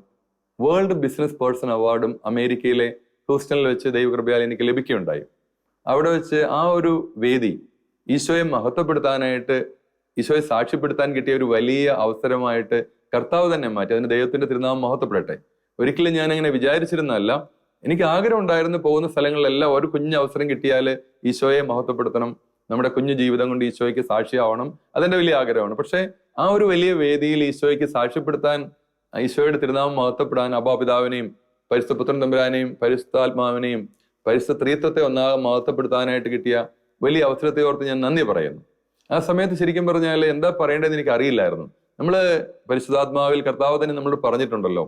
വേൾഡ് ബിസിനസ് പേഴ്സൺ അവാർഡും അമേരിക്കയിലെ ഹൂസ്റ്റണിൽ വെച്ച് ദൈവകൃപയാൽ എനിക്ക് ലഭിക്കുകയുണ്ടായി. അവിടെ വെച്ച് ആ ഒരു വേദി ഈശോയെ മഹത്വപ്പെടുത്താനായിട്ട്, ഈശോയെ സാക്ഷ്യപ്പെടുത്താൻ കിട്ടിയ ഒരു വലിയ അവസരമായിട്ട് കർത്താവ് തന്നെ മാറ്റി. അതിന് ദൈവത്തിന്റെ തിരുനാമം മഹത്വപ്പെടട്ടെ. ഒരിക്കലും ഞാൻ അങ്ങനെ വിചാരിച്ചിരുന്നല്ല. എനിക്ക് ആഗ്രഹം ഉണ്ടായിരുന്നു പോകുന്ന സ്ഥലങ്ങളിലെല്ലാം ഒരു കുഞ്ഞു അവസരം കിട്ടിയാൽ ഈശോയെ മഹത്വപ്പെടുത്തണം, നമ്മുടെ കുഞ്ഞു ജീവിതം കൊണ്ട് ഈശോയ്ക്ക് സാക്ഷിയാവണം, അതെന്റെ വലിയ ആഗ്രഹമാണ്. പക്ഷെ ആ ഒരു വലിയ വേദിയിൽ ഈശോയ്ക്ക് സാക്ഷ്യപ്പെടുത്താൻ, ഈശോയുടെ തിരുനാമം മഹത്വപ്പെടാൻ അബാപിതാവിനെയും പരിശുദ്ധ പുത്രൻ തമ്പുരാനെയും പരിശുദ്ധാത്മാവിനെയും പരിശുദ്ധ ത്രിത്വത്തെ ഒന്നാകെ മഹത്വപ്പെടുത്താനായിട്ട് കിട്ടിയ വലിയ അവസരത്തെ ഓർത്ത് ഞാൻ നന്ദി പറയുന്നു. ആ സമയത്ത് ശരിക്കും പറഞ്ഞാൽ എന്താ പറയേണ്ടതെന്ന് എനിക്ക് അറിയില്ലായിരുന്നു. നമ്മള് പരിശുദ്ധാത്മാവിൽ കർത്താവ് തന്നെ നമ്മളോട് പറഞ്ഞിട്ടുണ്ടല്ലോ,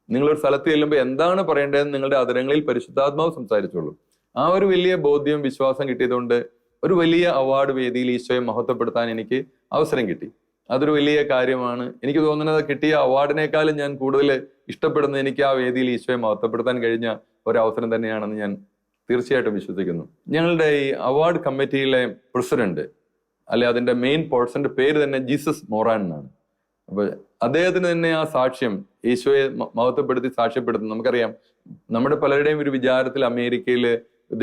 നിങ്ങളൊരു സ്ഥലത്ത് ചെല്ലുമ്പോൾ എന്താണ് പറയേണ്ടതെന്ന് നിങ്ങളുടെ അതരങ്ങളിൽ പരിശുദ്ധാത്മാവ് സംസാരിച്ചോളൂ. ആ ഒരു വലിയ ബോധ്യവും വിശ്വാസം കിട്ടിയതുകൊണ്ട് ഒരു വലിയ അവാർഡ് വേദിയിൽ ഈശോയെ മഹത്വപ്പെടുത്താൻ എനിക്ക് അവസരം കിട്ടി. അതൊരു വലിയ കാര്യമാണ്. എനിക്ക് തോന്നുന്നത് കിട്ടിയ അവാർഡിനേക്കാളും ഞാൻ കൂടുതൽ ഇഷ്ടപ്പെടുന്നത് എനിക്ക് ആ വേദിയിൽ ഈശോയെ മഹത്വപ്പെടുത്താൻ കഴിഞ്ഞ ഒരു അവസരം തന്നെയാണെന്ന് ഞാൻ തീർച്ചയായിട്ടും വിശ്വസിക്കുന്നു. ഞങ്ങളുടെ ഈ അവാർഡ് കമ്മിറ്റിയിലെ പ്രസിഡന്റ്, അല്ലെ അതിന്റെ മെയിൻ പേഴ്സന്റെ പേര് തന്നെ ജീസസ് മൊറാൻ എന്നാണ്. അപ്പൊ അദ്ദേഹത്തിന് തന്നെ ആ സാക്ഷ്യം, ഈശോയെ മഹത്വപ്പെടുത്തി സാക്ഷ്യപ്പെടുത്തുന്നു. നമുക്കറിയാം, നമ്മുടെ പലരുടെയും ഒരു വിചാരത്തിൽ അമേരിക്കയില്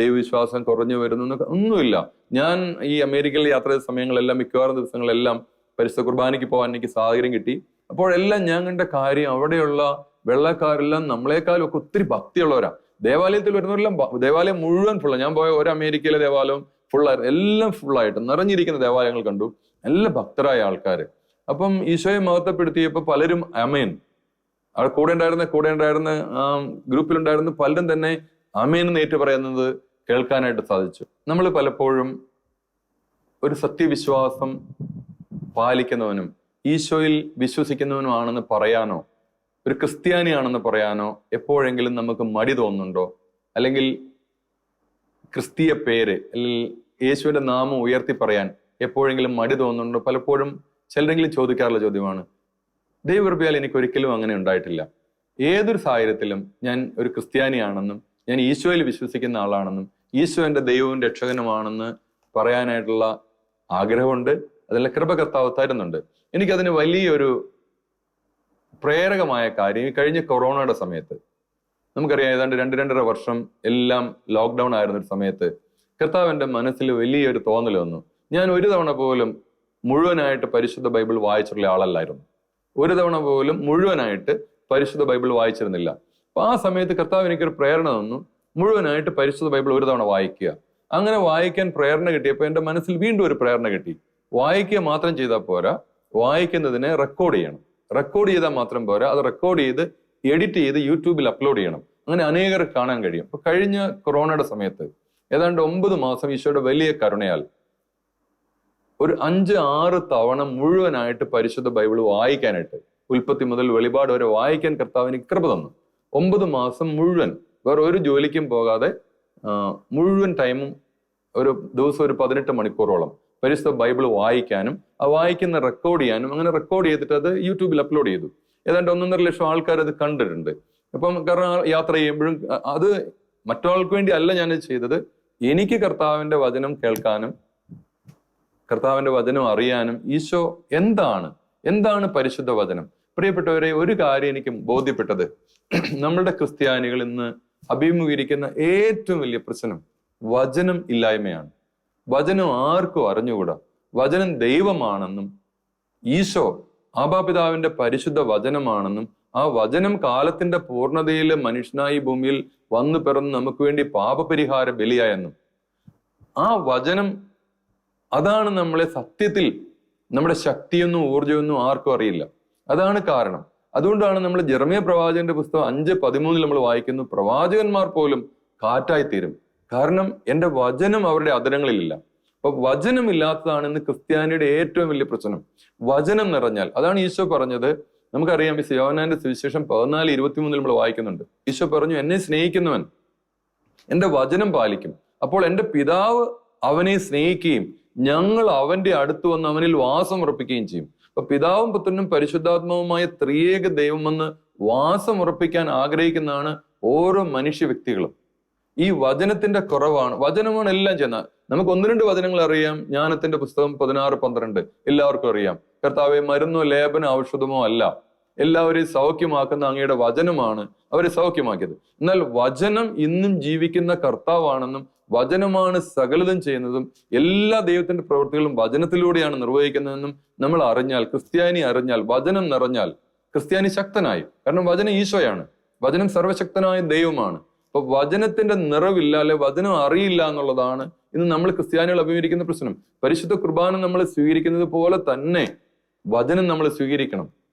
ദൈവവിശ്വാസം കുറഞ്ഞു വരുന്നു എന്നൊക്കെ ഒന്നുമില്ല. ഞാൻ ഈ അമേരിക്കയിൽ യാത്ര ചെയ്ത സമയങ്ങളെല്ലാം, മിക്കവാറും ദിവസങ്ങളെല്ലാം പരിശുദ്ധ കുർബാനയ്ക്ക് പോകാൻ എനിക്ക് സാഹചര്യം കിട്ടി. അപ്പോഴെല്ലാം ഞാൻ കണ്ട കാര്യം, അവിടെയുള്ള വെള്ളക്കാരെല്ലാം നമ്മളെക്കാളും ഒക്കെ ഒത്തിരി ഭക്തിയുള്ളവരാ. ദേവാലയത്തിൽ വരുന്നവരെല്ലാം, ദേവാലയം മുഴുവൻ ഫുള്ളാണ്. ഞാൻ പോയ ഒരു അമേരിക്കയിലെ ദേവാലയം ഫുള്ളായിരുന്നു, എല്ലാം ഫുള്ളായിട്ട് നിറഞ്ഞിരിക്കുന്ന ദേവാലയങ്ങൾ കണ്ടു, എല്ലാ ഭക്തരായ ആൾക്കാര്. അപ്പം ഈശോയെ മഹത്വപ്പെടുത്തിയപ്പോൾ പലരും അമേൻ, അവിടെ കൂടെ ഉണ്ടായിരുന്ന ഗ്രൂപ്പിലുണ്ടായിരുന്ന പലരും തന്നെ അമേൻ എന്ന് ഏറ്റു പറയുന്നത് കേൾക്കാനായിട്ട് സാധിച്ചു. നമ്മൾ പലപ്പോഴും ഒരു സത്യവിശ്വാസം പാലിക്കുന്നവനും ഈശോയിൽ വിശ്വസിക്കുന്നവനുമാണെന്ന് പറയാനോ, ഒരു ക്രിസ്ത്യാനിയാണെന്ന് പറയാനോ എപ്പോഴെങ്കിലും നമുക്ക് മടി തോന്നുന്നുണ്ടോ? അല്ലെങ്കിൽ ക്രിസ്തീയ പേര് അല്ലെങ്കിൽ യേശുവിന്റെ നാമം ഉയർത്തി പറയാൻ എപ്പോഴെങ്കിലും മടി തോന്നുന്നുണ്ടോ? പലപ്പോഴും ചിലരെങ്കിലും ചോദിക്കാറുള്ള ചോദ്യമാണ്. ദൈവകൃപയാൽ എനിക്ക് ഒരിക്കലും അങ്ങനെ ഉണ്ടായിട്ടില്ല. ഏതൊരു സാഹചര്യത്തിലും ഞാൻ ഒരു ക്രിസ്ത്യാനിയാണെന്നും ഞാൻ ഈശോയിൽ വിശ്വസിക്കുന്ന ആളാണെന്നും ഈശോ എൻ്റെ ദൈവവും രക്ഷകനുമാണെന്ന് പറയാനായിട്ടുള്ള ആഗ്രഹമുണ്ട്. അതിലെ കൃപ കർത്താവ് തരുന്നുണ്ട്. എനിക്കതിന് വലിയൊരു പ്രേരകമായ കാര്യം, ഈ കഴിഞ്ഞ കൊറോണയുടെ സമയത്ത് നമുക്കറിയാം, ഏതാണ്ട് 2-2.5 വർഷം എല്ലാം ലോക്ക്ഡൗൺ ആയിരുന്ന ഒരു സമയത്ത് കർത്താവിന്റെ മനസ്സിൽ വലിയൊരു തോന്നൽ വന്നു. ഞാൻ ഒരു തവണ പോലും മുഴുവനായിട്ട് പരിശുദ്ധ ബൈബിൾ വായിച്ചിട്ടുള്ള ആളല്ലായിരുന്നു. ഒരു തവണ പോലും മുഴുവനായിട്ട് പരിശുദ്ധ ബൈബിൾ വായിച്ചിരുന്നില്ല. അപ്പൊ ആ സമയത്ത് കർത്താവ് എനിക്കൊരു പ്രേരണ തന്നു, മുഴുവനായിട്ട് പരിശുദ്ധ ബൈബിൾ ഒരു തവണ വായിക്കുക. അങ്ങനെ വായിക്കാൻ പ്രേരണ കിട്ടിയപ്പോൾ എൻ്റെ മനസ്സിൽ വീണ്ടും ഒരു പ്രേരണ കിട്ടി. വായിക്കുക മാത്രം ചെയ്താൽ പോരാ, വായിക്കുന്നതിനെ റെക്കോർഡ് ചെയ്യണം. റെക്കോർഡ് ചെയ്താൽ മാത്രം പോരാ, അത് റെക്കോർഡ് ചെയ്ത് എഡിറ്റ് ചെയ്ത് യൂട്യൂബിൽ അപ്ലോഡ് ചെയ്യണം. അങ്ങനെ അനേകർക്ക് കാണാൻ കഴിയും. അപ്പൊ കഴിഞ്ഞ കൊറോണയുടെ സമയത്ത് ഏതാണ്ട് 9 മാസം ഈശോയുടെ വലിയ കരുണയാൽ ഒരു 5-6 തവണ മുഴുവനായിട്ട് പരിശുദ്ധ ബൈബിൾ വായിക്കാനായിട്ട്, ഉൽപ്പത്തി മുതൽ വെളിപാട് വരെ വായിക്കാൻ കർത്താവിന് കൃപ തന്നു. 9 മാസം മുഴുവൻ വേറെ ഒരു ജോലിക്കും പോകാതെ മുഴുവൻ ടൈമും ഒരു ദിവസം ഒരു 18 മണിക്കൂറോളം പരിശുദ്ധ ബൈബിൾ വായിക്കാനും ആ വായിക്കുന്ന റെക്കോർഡ് ചെയ്യാനും, അങ്ങനെ റെക്കോർഡ് ചെയ്തിട്ട് അത് യൂട്യൂബിൽ അപ്ലോഡ് ചെയ്തു. ഏതാണ്ട് 1.5 ലക്ഷം ആൾക്കാർ അത് കണ്ടിട്ടുണ്ട്. അപ്പം കാരണം യാത്ര ചെയ്യുമ്പോഴും അത് മറ്റൊരാൾക്ക് വേണ്ടി അല്ല ഞാനത് ചെയ്തത്, എനിക്ക് കർത്താവിന്റെ വചനം കേൾക്കാനും കർത്താവിന്റെ വചനം അറിയാനും, ഈശോ എന്താണ് പരിശുദ്ധ വചനം. പ്രിയപ്പെട്ടവരെ, ഒരു കാര്യം എനിക്ക് ബോധ്യപ്പെട്ടത്, നമ്മളുടെ ക്രിസ്ത്യാനികൾ ഇന്ന് അഭിമുഖീകരിക്കുന്ന ഏറ്റവും വലിയ പ്രശ്നം വചനം ഇല്ലായ്മയാണ്. വചനം ആർക്കും അറിഞ്ഞുകൂടാ. വചനം ദൈവമാണെന്നും ഈശോ ആബാപിതാവിന്റെ പരിശുദ്ധ വചനമാണെന്നും ആ വചനം കാലത്തിന്റെ പൂർണ്ണതയിൽ മനുഷ്യനായി ഭൂമിയിൽ വന്നു പിറന്ന് നമുക്ക് വേണ്ടി പാപപരിഹാര ബലിയായെന്നും ആ വചനം അതാണ് നമ്മളെ സത്യത്തിൽ, നമ്മുടെ ശക്തിയൊന്നും ഊർജമൊന്നും ആർക്കും അറിയില്ല. അതാണ് കാരണം. അതുകൊണ്ടാണ് നമ്മൾ ജെറമ്യ പ്രവാചകന്റെ പുസ്തകം 5:13 നമ്മൾ വായിക്കുന്നു, പ്രവാചകന്മാർ പോലും കാറ്റായിത്തീരും. കാരണം എൻ്റെ വചനം അവരുടെ അതരങ്ങളിലില്ല. അപ്പൊ വചനമില്ലാത്തതാണ് ഇന്ന് ക്രിസ്ത്യാനിയുടെ ഏറ്റവും വലിയ പ്രശ്നം. വചനം നിറഞ്ഞാൽ, അതാണ് ഈശോ പറഞ്ഞത്. നമുക്കറിയാം, യോഹന്നാന്റെ സുവിശേഷം 14:23 നമ്മൾ വായിക്കുന്നുണ്ട്. ഈശോ പറഞ്ഞു, എന്നെ സ്നേഹിക്കുന്നവൻ എൻ്റെ വചനം പാലിക്കും, അപ്പോൾ എൻ്റെ പിതാവ് അവനെ സ്നേഹിക്കുകയും ഞങ്ങൾ അവന്റെ അടുത്ത് വന്ന് അവനിൽ വാസം ഉറപ്പിക്കുകയും ചെയ്യും. അപ്പൊ പിതാവും പുത്രനും പരിശുദ്ധാത്മാവുമായ ത്രിയേക ദൈവമെന്ന് വാസം ഉറപ്പിക്കാൻ ആഗ്രഹിക്കുന്നതാണ് ഓരോ മനുഷ്യ വ്യക്തികളും. ഈ വചനത്തിന്റെ കുറവാണ്. വചനമാണ് എല്ലാം ചെയ്യുന്നത്. നമുക്ക് 1-2 വചനങ്ങൾ അറിയാം. ജ്ഞാനത്തിന്റെ പുസ്തകം 16-12 എല്ലാവർക്കും അറിയാം. കർത്താവെ, മരുന്നോ ലേപനോ ഔഷധമോ അല്ല, എല്ലാവരെയും സൗഖ്യമാക്കുന്ന അങ്ങയുടെ വചനമാണ് അവരെ സൗഖ്യമാക്കിയത്. എന്നാൽ വചനം ഇന്നും ജീവിക്കുന്ന കർത്താവാണെന്നും വചനമാണ് സകലതും ചെയ്യുന്നതും എല്ലാ ദൈവത്തിന്റെ പ്രവൃത്തികളും വചനത്തിലൂടെയാണ് നിർവഹിക്കുന്നതെന്നും നമ്മൾ അറിഞ്ഞാൽ, ക്രിസ്ത്യാനി അറിഞ്ഞാൽ, വചനം നിറഞ്ഞാൽ ക്രിസ്ത്യാനി ശക്തനായി. കാരണം വചനം ഈശോയാണ്, വചനം സർവശക്തനായ ദൈവമാണ്. അപ്പൊ വചനത്തിന്റെ നിറവില്ല, അല്ലെ വചനം അറിയില്ല എന്നുള്ളതാണ് ഇന്ന് നമ്മൾ ക്രിസ്ത്യാനികൾ അഭിമുഖീകരിക്കുന്ന പ്രശ്നം. പരിശുദ്ധ കുർബാന നമ്മൾ സ്വീകരിക്കുന്നത് പോലെ തന്നെ വചനം നമ്മൾ സ്വീകരിക്കണം.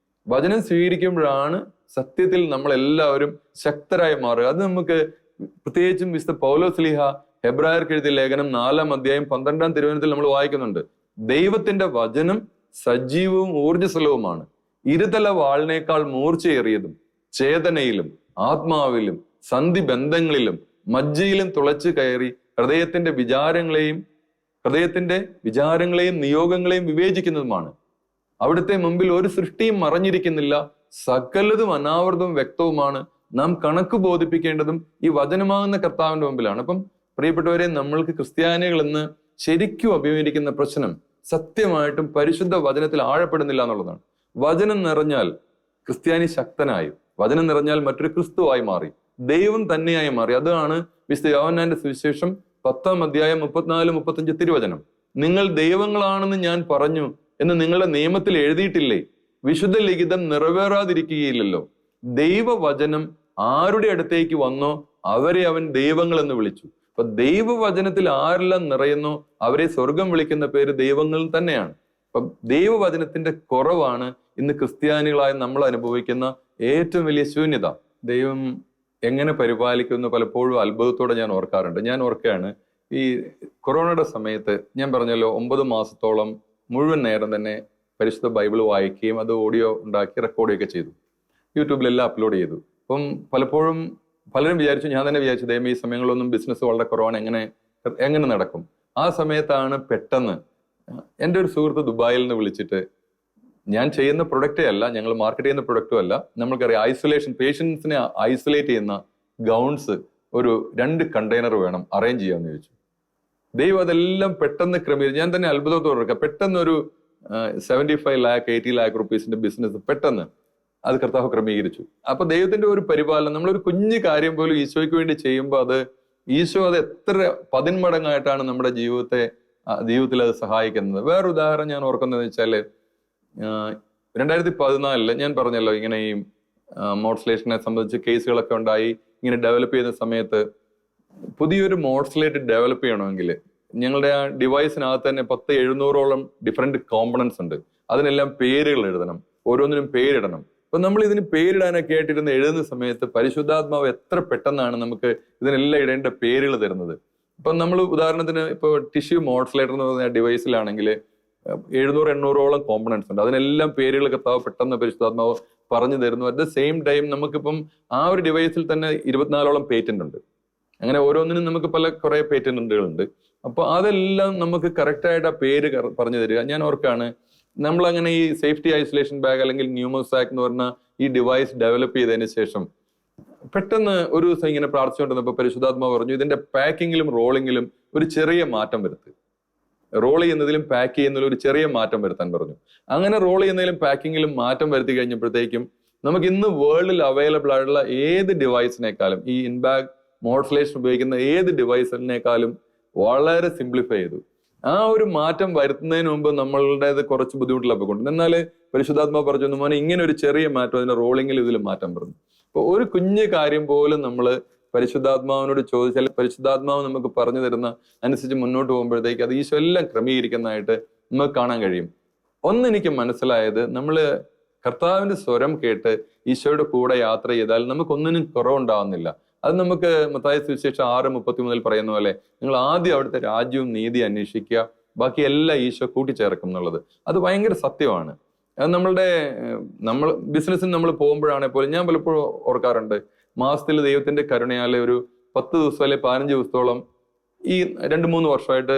വചനം സ്വീകരിക്കുമ്പോഴാണ് സത്യത്തിൽ നമ്മൾ എല്ലാവരും ശക്തരായി മാറുക. അത് നമുക്ക് പ്രത്യേകിച്ചും വിശുദ്ധ പൗലോസ്ലീഹ ഹെബ്രായർക്ക് എഴുതിയ ലേഖനം 4-ാം അധ്യായം 12-ാം തിരുവചനത്തിൽ നമ്മൾ വായിക്കുന്നുണ്ട്. ദൈവത്തിന്റെ വചനം സജീവവും ഊർജ്ജസ്വലവുമാണ്, ഇരുതല വാളിനേക്കാൾ മൂർച്ചയേറിയതും ചേതനയിലും ആത്മാവിലും സന്ധി ബന്ധങ്ങളിലും മജ്ജയിലും തുളച്ചു കയറി ഹൃദയത്തിന്റെ വിചാരങ്ങളെയും നിയോഗങ്ങളെയും വിവേചിക്കുന്നതുമാണ്. അവിടുത്തെ മുമ്പിൽ ഒരു സൃഷ്ടിയും മറഞ്ഞിരിക്കുന്നില്ല, സകലതും അനാവൃതവും വ്യക്തവുമാണ്. നാം കണക്ക് ബോധിപ്പിക്കേണ്ടതും ഈ വചനമാകുന്ന കർത്താവിന്റെ മുമ്പിലാണ്. അപ്പം പ്രിയപ്പെട്ടവരെ, നമ്മൾക്ക് ക്രിസ്ത്യാനികൾ എന്ന് ശരിക്കും അഭിമുഖീകരിക്കുന്ന പ്രശ്നം സത്യമായിട്ടും പരിശുദ്ധ വചനത്തിൽ ആഴപ്പെടുന്നില്ല എന്നുള്ളതാണ്. വചനം നിറഞ്ഞാൽ ക്രിസ്ത്യാനി ശക്തനായി, വചനം നിറഞ്ഞാൽ മറ്റൊരു ക്രിസ്തുവായി മാറി, ദൈവം തന്നെയായി മാറി. അതാണ് വിശുദ്ധ യോഹന്നാന്റെ സുവിശേഷം 10-ാം അധ്യായം 34-35 തിരുവചനം. നിങ്ങൾ ദൈവങ്ങളാണെന്ന് ഞാൻ പറഞ്ഞു എന്ന് നിങ്ങളുടെ നിയമത്തിൽ എഴുതിയിട്ടില്ലേ? വിശുദ്ധ ലിഖിതം നിറവേറാതിരിക്കുകയില്ലല്ലോ. ദൈവവചനം ആരുടെ അടുത്തേക്ക് വന്നോ അവരെ അവൻ ദൈവങ്ങൾ എന്ന് വിളിച്ചു. അപ്പൊ ദൈവവചനത്തിൽ ആരെല്ലാം നിറയുന്നോ അവരെ സ്വർഗം വിളിക്കുന്ന പേര് ദൈവങ്ങൾ തന്നെയാണ്. അപ്പൊ ദൈവവചനത്തിന്റെ കുറവാണ് ഇന്ന് ക്രിസ്ത്യാനികളായി നമ്മൾ അനുഭവിക്കുന്ന ഏറ്റവും വലിയ ശൂന്യത. ദൈവം എങ്ങനെ പരിപാലിക്കുന്നു പലപ്പോഴും അത്ഭുതത്തോടെ ഞാൻ ഓർക്കാറുണ്ട്. ഞാൻ ഓർക്കുകയാണ്, ഈ കൊറോണയുടെ സമയത്ത് ഞാൻ പറഞ്ഞല്ലോ 9 മാസത്തോളം മുഴുവൻ നേരം തന്നെ പരിശുദ്ധ ബൈബിൾ വായിക്കുകയും അത് ഓഡിയോ ഉണ്ടാക്കി റെക്കോർഡൊക്കെ ചെയ്തു, യൂട്യൂബിലെല്ലാം അപ്ലോഡ് ചെയ്തു. അപ്പം പലപ്പോഴും പലരും വിചാരിച്ചു, ഞാൻ തന്നെ വിചാരിച്ചു, ദൈവം ഈ സമയങ്ങളിലൊന്നും ബിസിനസ് വളരെ കുറവാണ്, എങ്ങനെ നടക്കും? ആ സമയത്താണ് പെട്ടെന്ന് എൻ്റെ ഒരു സുഹൃത്ത് ദുബായിൽ നിന്ന് വിളിച്ചിട്ട്, ഞാൻ ചെയ്യുന്ന പ്രൊഡക്റ്റേ അല്ല, ഞങ്ങൾ മാർക്കറ്റ് ചെയ്യുന്ന പ്രൊഡക്റ്റും അല്ല, നമ്മൾക്കറിയാം ഐസൊലേഷൻ, പേഷ്യൻസിനെ ഐസൊലേറ്റ് ചെയ്യുന്ന ഗൗൺസ് ഒരു 2 കണ്ടെയ്നർ വേണം, അറേഞ്ച് ചെയ്യാമെന്ന് ചോദിച്ചു. ദൈവം അതെല്ലാം പെട്ടെന്ന് ക്രമീകരിച്ചു. ഞാൻ തന്നെ അത്ഭുതത്തോടെ ഓർക്കുക, പെട്ടെന്ന് ഒരു 75 lakh 80 lakh റുപ്പീസിന്റെ ബിസിനസ് പെട്ടെന്ന് അത് കർത്താവ് ക്രമീകരിച്ചു. അപ്പൊ ദൈവത്തിന്റെ ഒരു പരിപാലനം, നമ്മളൊരു കുഞ്ഞു കാര്യം പോലും ഈശോയ്ക്ക് വേണ്ടി ചെയ്യുമ്പോൾ ഈശോ അത് എത്ര 10 മടങ്ങായിട്ടാണ് നമ്മുടെ ജീവിതത്തിൽ അത് സഹായിക്കുന്നത്. വേറൊരു ഉദാഹരണം ഞാൻ ഓർക്കുന്നതെന്ന് വെച്ചാല്, 2014 ഞാൻ പറഞ്ഞല്ലോ, ഇങ്ങനെ ഈ മോഡ്സ്ലേഷനെ സംബന്ധിച്ച് കേസുകളൊക്കെ ഉണ്ടായി. ഇങ്ങനെ ഡെവലപ്പ് ചെയ്യുന്ന സമയത്ത് പുതിയൊരു മോഡ്സ്ലേറ്റ് ഡെവലപ്പ് ചെയ്യണമെങ്കിൽ ഞങ്ങളുടെ ആ ഡിവൈസിനകത്ത് തന്നെ 700-ഓളം ഡിഫറെന്റ് കോമ്പണൻസ് ഉണ്ട്. അതിനെല്ലാം പേരുകൾ എഴുതണം, ഓരോന്നിനും പേരിടണം. അപ്പൊ നമ്മൾ ഇതിന് പേരിടാനൊക്കെ ആയിട്ടിരുന്ന് എഴുതുന്ന സമയത്ത് പരിശുദ്ധാത്മാവ് എത്ര പെട്ടെന്നാണ് നമുക്ക് ഇതിനെല്ലാം ഇടേണ്ട പേരുകൾ തരുന്നത്. ഇപ്പൊ നമ്മൾ ഉദാഹരണത്തിന് ഇപ്പോൾ ടിഷ്യൂ മോഡ്സ്ലേറ്റർ എന്ന് പറഞ്ഞ ഡിവൈസിലാണെങ്കിൽ 700-800-ഓളം കോമ്പണൻസ് ഉണ്ട്. അതിനെല്ലാം പേരുകൾ കർത്താവ് പെട്ടെന്ന് പരിശുദ്ധാത്മാവ് പറഞ്ഞു തരുന്നു. അറ്റ് ദ സെയിം ടൈം നമുക്കിപ്പം ആ ഒരു ഡിവൈസിൽ തന്നെ 24-ഓളം പേറ്റന്റ് ഉണ്ട്. അങ്ങനെ ഓരോന്നിനും നമുക്ക് കുറെ പേറ്റന്റുകളുണ്ട്. അപ്പൊ അതെല്ലാം നമുക്ക് കറക്റ്റായിട്ട് ആ പേര് പറഞ്ഞു തരിക. ഞാൻ ഓർക്കാണ്, നമ്മളങ്ങനെ ഈ സേഫ്റ്റി ഐസൊലേഷൻ ബാഗ് അല്ലെങ്കിൽ ന്യൂമോസാക്ക് എന്ന് പറഞ്ഞ ഈ ഡിവൈസ് ഡെവലപ്പ് ചെയ്തതിന് ശേഷം പെട്ടെന്ന് ഒരു ദിവസം ഇങ്ങനെ പ്രാർത്ഥിച്ചുകൊണ്ടിരുന്നപ്പോൾ പരിശുദ്ധാത്മാവ് പറഞ്ഞു, ഇതിന്റെ പാക്കിങ്ങിലും റോളിങ്ങിലും ഒരു ചെറിയ മാറ്റം വരുത്തുക, റോൾ ചെയ്യുന്നതിലും പാക്ക് ചെയ്യുന്നതിലും ഒരു ചെറിയ മാറ്റം വരുത്താൻ പറഞ്ഞു. അങ്ങനെ റോൾ ചെയ്യുന്നതിലും പാക്കിങ്ങിലും മാറ്റം വരുത്തി കഴിഞ്ഞപ്പോഴത്തേക്കും നമുക്ക് ഇന്ന് വേൾഡിൽ അവൈലബിൾ ആയിട്ടുള്ള ഏത് ഡിവൈസിനേക്കാളും, ഈ ഇൻബാഗ് മോഡ്സ്ലേഷൻ ഉപയോഗിക്കുന്ന ഏത് ഡിവൈസിനേക്കാളും വളരെ സിംപ്ലിഫൈ ചെയ്തു. ആ ഒരു മാറ്റം വരുത്തുന്നതിന് മുമ്പ് നമ്മളുടേത് കുറച്ച് ബുദ്ധിമുട്ടിലൊക്കെ കൊണ്ടു. എന്നാല് പരിശുദ്ധാത്മാവ് പറഞ്ഞു, മോനെ ഇങ്ങനെ ഒരു ചെറിയ മാറ്റം, അതിന്റെ റോളിങ്ങിൽ ഇതിൽ മാറ്റം പറഞ്ഞു. അപ്പൊ ഒരു കുഞ്ഞു കാര്യം പോലും നമ്മൾ പരിശുദ്ധാത്മാവിനോട് ചോദിച്ചാൽ പരിശുദ്ധാത്മാവ് നമുക്ക് പറഞ്ഞു തരുന്ന അനുസരിച്ച് മുന്നോട്ട് പോകുമ്പോഴത്തേക്ക് അത് ഈശോ എല്ലാം ക്രമീകരിക്കുന്നതായിട്ട് നമുക്ക് കാണാൻ കഴിയും. ഒന്നെനിക്ക് മനസ്സിലായത്, നമ്മള് കർത്താവിന്റെ സ്വരം കേട്ട് ഈശോയുടെ കൂടെ യാത്ര ചെയ്താൽ നമുക്കൊന്നിനും കുറവുണ്ടാവുന്നില്ല. അത് നമുക്ക് മത്തായി സുവിശേഷം 6:33 പറയുന്ന പോലെ, നിങ്ങൾ ആദ്യം അവിടുത്തെ രാജ്യവും നീതി അന്വേഷിക്കുക, ബാക്കി എല്ലാം ഈശോ കൂട്ടിച്ചേർക്കും എന്നുള്ളത്. അത് ഭയങ്കര സത്യമാണ്. അത് നമ്മൾ ബിസിനസ്സിന് നമ്മൾ പോകുമ്പോഴാണെങ്കിൽ പോലും ഞാൻ പലപ്പോഴും ഓർക്കാറുണ്ട്, മാസത്തിൽ ദൈവത്തിന്റെ കരുണയാലെ ഒരു 10 ദിവസം അല്ലെ 15 ദിവസത്തോളം ഈ 2-3 വർഷമായിട്ട്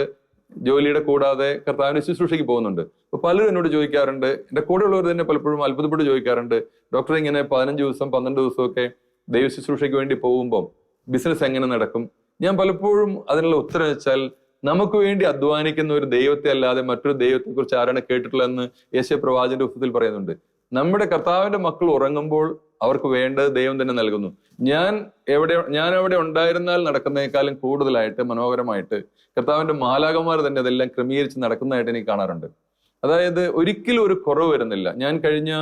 ജോലിയുടെ കൂടാതെ കർത്താവിന്റെ ശുശ്രൂഷയ്ക്ക് പോകുന്നുണ്ട്. അപ്പൊ പലരും എന്നോട് ചോദിക്കാറുണ്ട്, എന്റെ കൂടെയുള്ളവർ തന്നെ പലപ്പോഴും അത്ഭുതപ്പെട്ട് ചോദിക്കാറുണ്ട്, ഡോക്ടർ ഇങ്ങനെ 15 ദിവസം 12 ദിവസമൊക്കെ ദൈവ ശുശ്രൂഷയ്ക്ക് വേണ്ടി പോകുമ്പോൾ ബിസിനസ് എങ്ങനെ നടക്കും? ഞാൻ പലപ്പോഴും അതിനുള്ള ഉത്തരം വെച്ചാൽ, നമുക്ക് വേണ്ടി അധ്വാനിക്കുന്ന ഒരു ദൈവത്തെ അല്ലാതെ മറ്റൊരു ദൈവത്തെ കുറിച്ച് ആരാണ് കേട്ടിട്ടുള്ളതെന്ന് യേശയ്യാ പ്രവാചകന്റെ പുസ്തകത്തിൽ പറയുന്നുണ്ട്. നമ്മുടെ കർത്താവിന്റെ മക്കൾ ഉറങ്ങുമ്പോൾ അവർക്ക് വേണ്ടത് ദൈവം തന്നെ നൽകുന്നു. ഞാൻ അവിടെ ഉണ്ടായിരുന്നാൽ നടക്കുന്നതിനേക്കാളും കൂടുതലായിട്ട് മനോഹരമായിട്ട് കർത്താവിന്റെ മാലാകന്മാർ തന്നെ അതെല്ലാം ക്രമീകരിച്ച് നടക്കുന്നതായിട്ട് എനിക്ക് കാണാറുണ്ട്. അതായത് ഒരിക്കലും ഒരു കുറവ് വരുന്നില്ല. ഞാൻ കഴിഞ്ഞ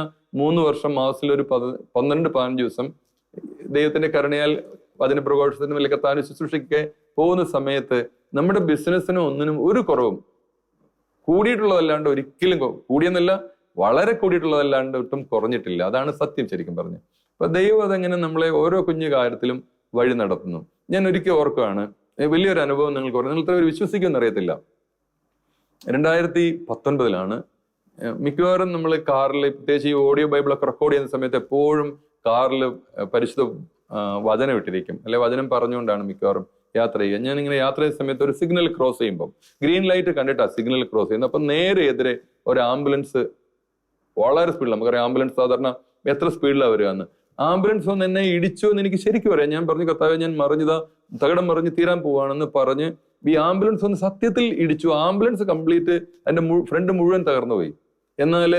3 വർഷം മാസത്തിൽ ഒരു 12-15 ദിവസം ദൈവത്തിന്റെ കരുണയാൽ വചന പ്രഘോഷത്തിനും അല്ലെങ്കിൽ കർത്താവിന്റെ ശുശ്രൂഷയ്ക്ക് പോകുന്ന സമയത്ത് നമ്മുടെ ബിസിനസ്സിനും ഒന്നിനും ഒരു കുറവും കൂടിയിട്ടുള്ളതല്ലാണ്ട് ഒരിക്കലും കൂടിയെന്നല്ല, വളരെ കൂടിയിട്ടുള്ളതല്ലാണ്ട് ഒട്ടും കുറഞ്ഞിട്ടില്ല. അതാണ് സത്യം ശരിക്കും പറഞ്ഞു. അപ്പൊ ദൈവം അതെങ്ങനെ നമ്മളെ ഓരോ കുഞ്ഞു കാര്യത്തിലും വഴി നടത്തുന്നു. ഞാൻ ഒരിക്കൽ ഓർക്കുകയാണ്, വലിയൊരു അനുഭവം നിങ്ങൾക്ക് പറഞ്ഞു, നിങ്ങൾ ഇത്ര വിശ്വസിക്കുമെന്ന് അറിയത്തില്ല. 2019 മിക്കവാറും നമ്മൾ കാറിൽ, പ്രത്യേകിച്ച് ഈ ഓഡിയോ ബൈബിളൊക്കെ റെക്കോർഡ് ചെയ്യുന്ന സമയത്ത് എപ്പോഴും കാറിൽ പരിശുദ്ധ വചനം ഇട്ടിരിക്കും, അല്ലെ വചനം പറഞ്ഞുകൊണ്ടാണ് മിക്കവാറും യാത്ര ചെയ്യുക. ഞാനിങ്ങനെ യാത്ര ചെയ്യുന്ന സമയത്ത് ഒരു സിഗ്നൽ ക്രോസ് ചെയ്യുമ്പോൾ ഗ്രീൻ ലൈറ്റ് കണ്ടിട്ടാണ് സിഗ്നൽ ക്രോസ് ചെയ്യുന്നത്. അപ്പൊ നേരെ എതിരെ ഒരു ആംബുലൻസ് വളരെ സ്പീഡിൽ, നമുക്കറിയാം ആംബുലൻസ് സാധാരണ എത്ര സ്പീഡിലാണ് വരിക എന്ന്. ആംബുലൻസ് ഒന്ന് എന്നെ ഇടിച്ചോ എന്ന് എനിക്ക് ശരിക്കും അറിയാം. ഞാൻ പറഞ്ഞു, കർത്താവേ ഞാൻ മറിഞ്ഞതാ, തകടം മറിഞ്ഞ് തീരാൻ പോവാണെന്ന് പറഞ്ഞ് ഈ ആംബുലൻസ് ഒന്ന് സത്യത്തിൽ ഇടിച്ചു. ആംബുലൻസ് കംപ്ലീറ്റ് അതിന്റെ ഫ്രണ്ട് മുഴുവൻ തകർന്നു പോയി. എന്നാൽ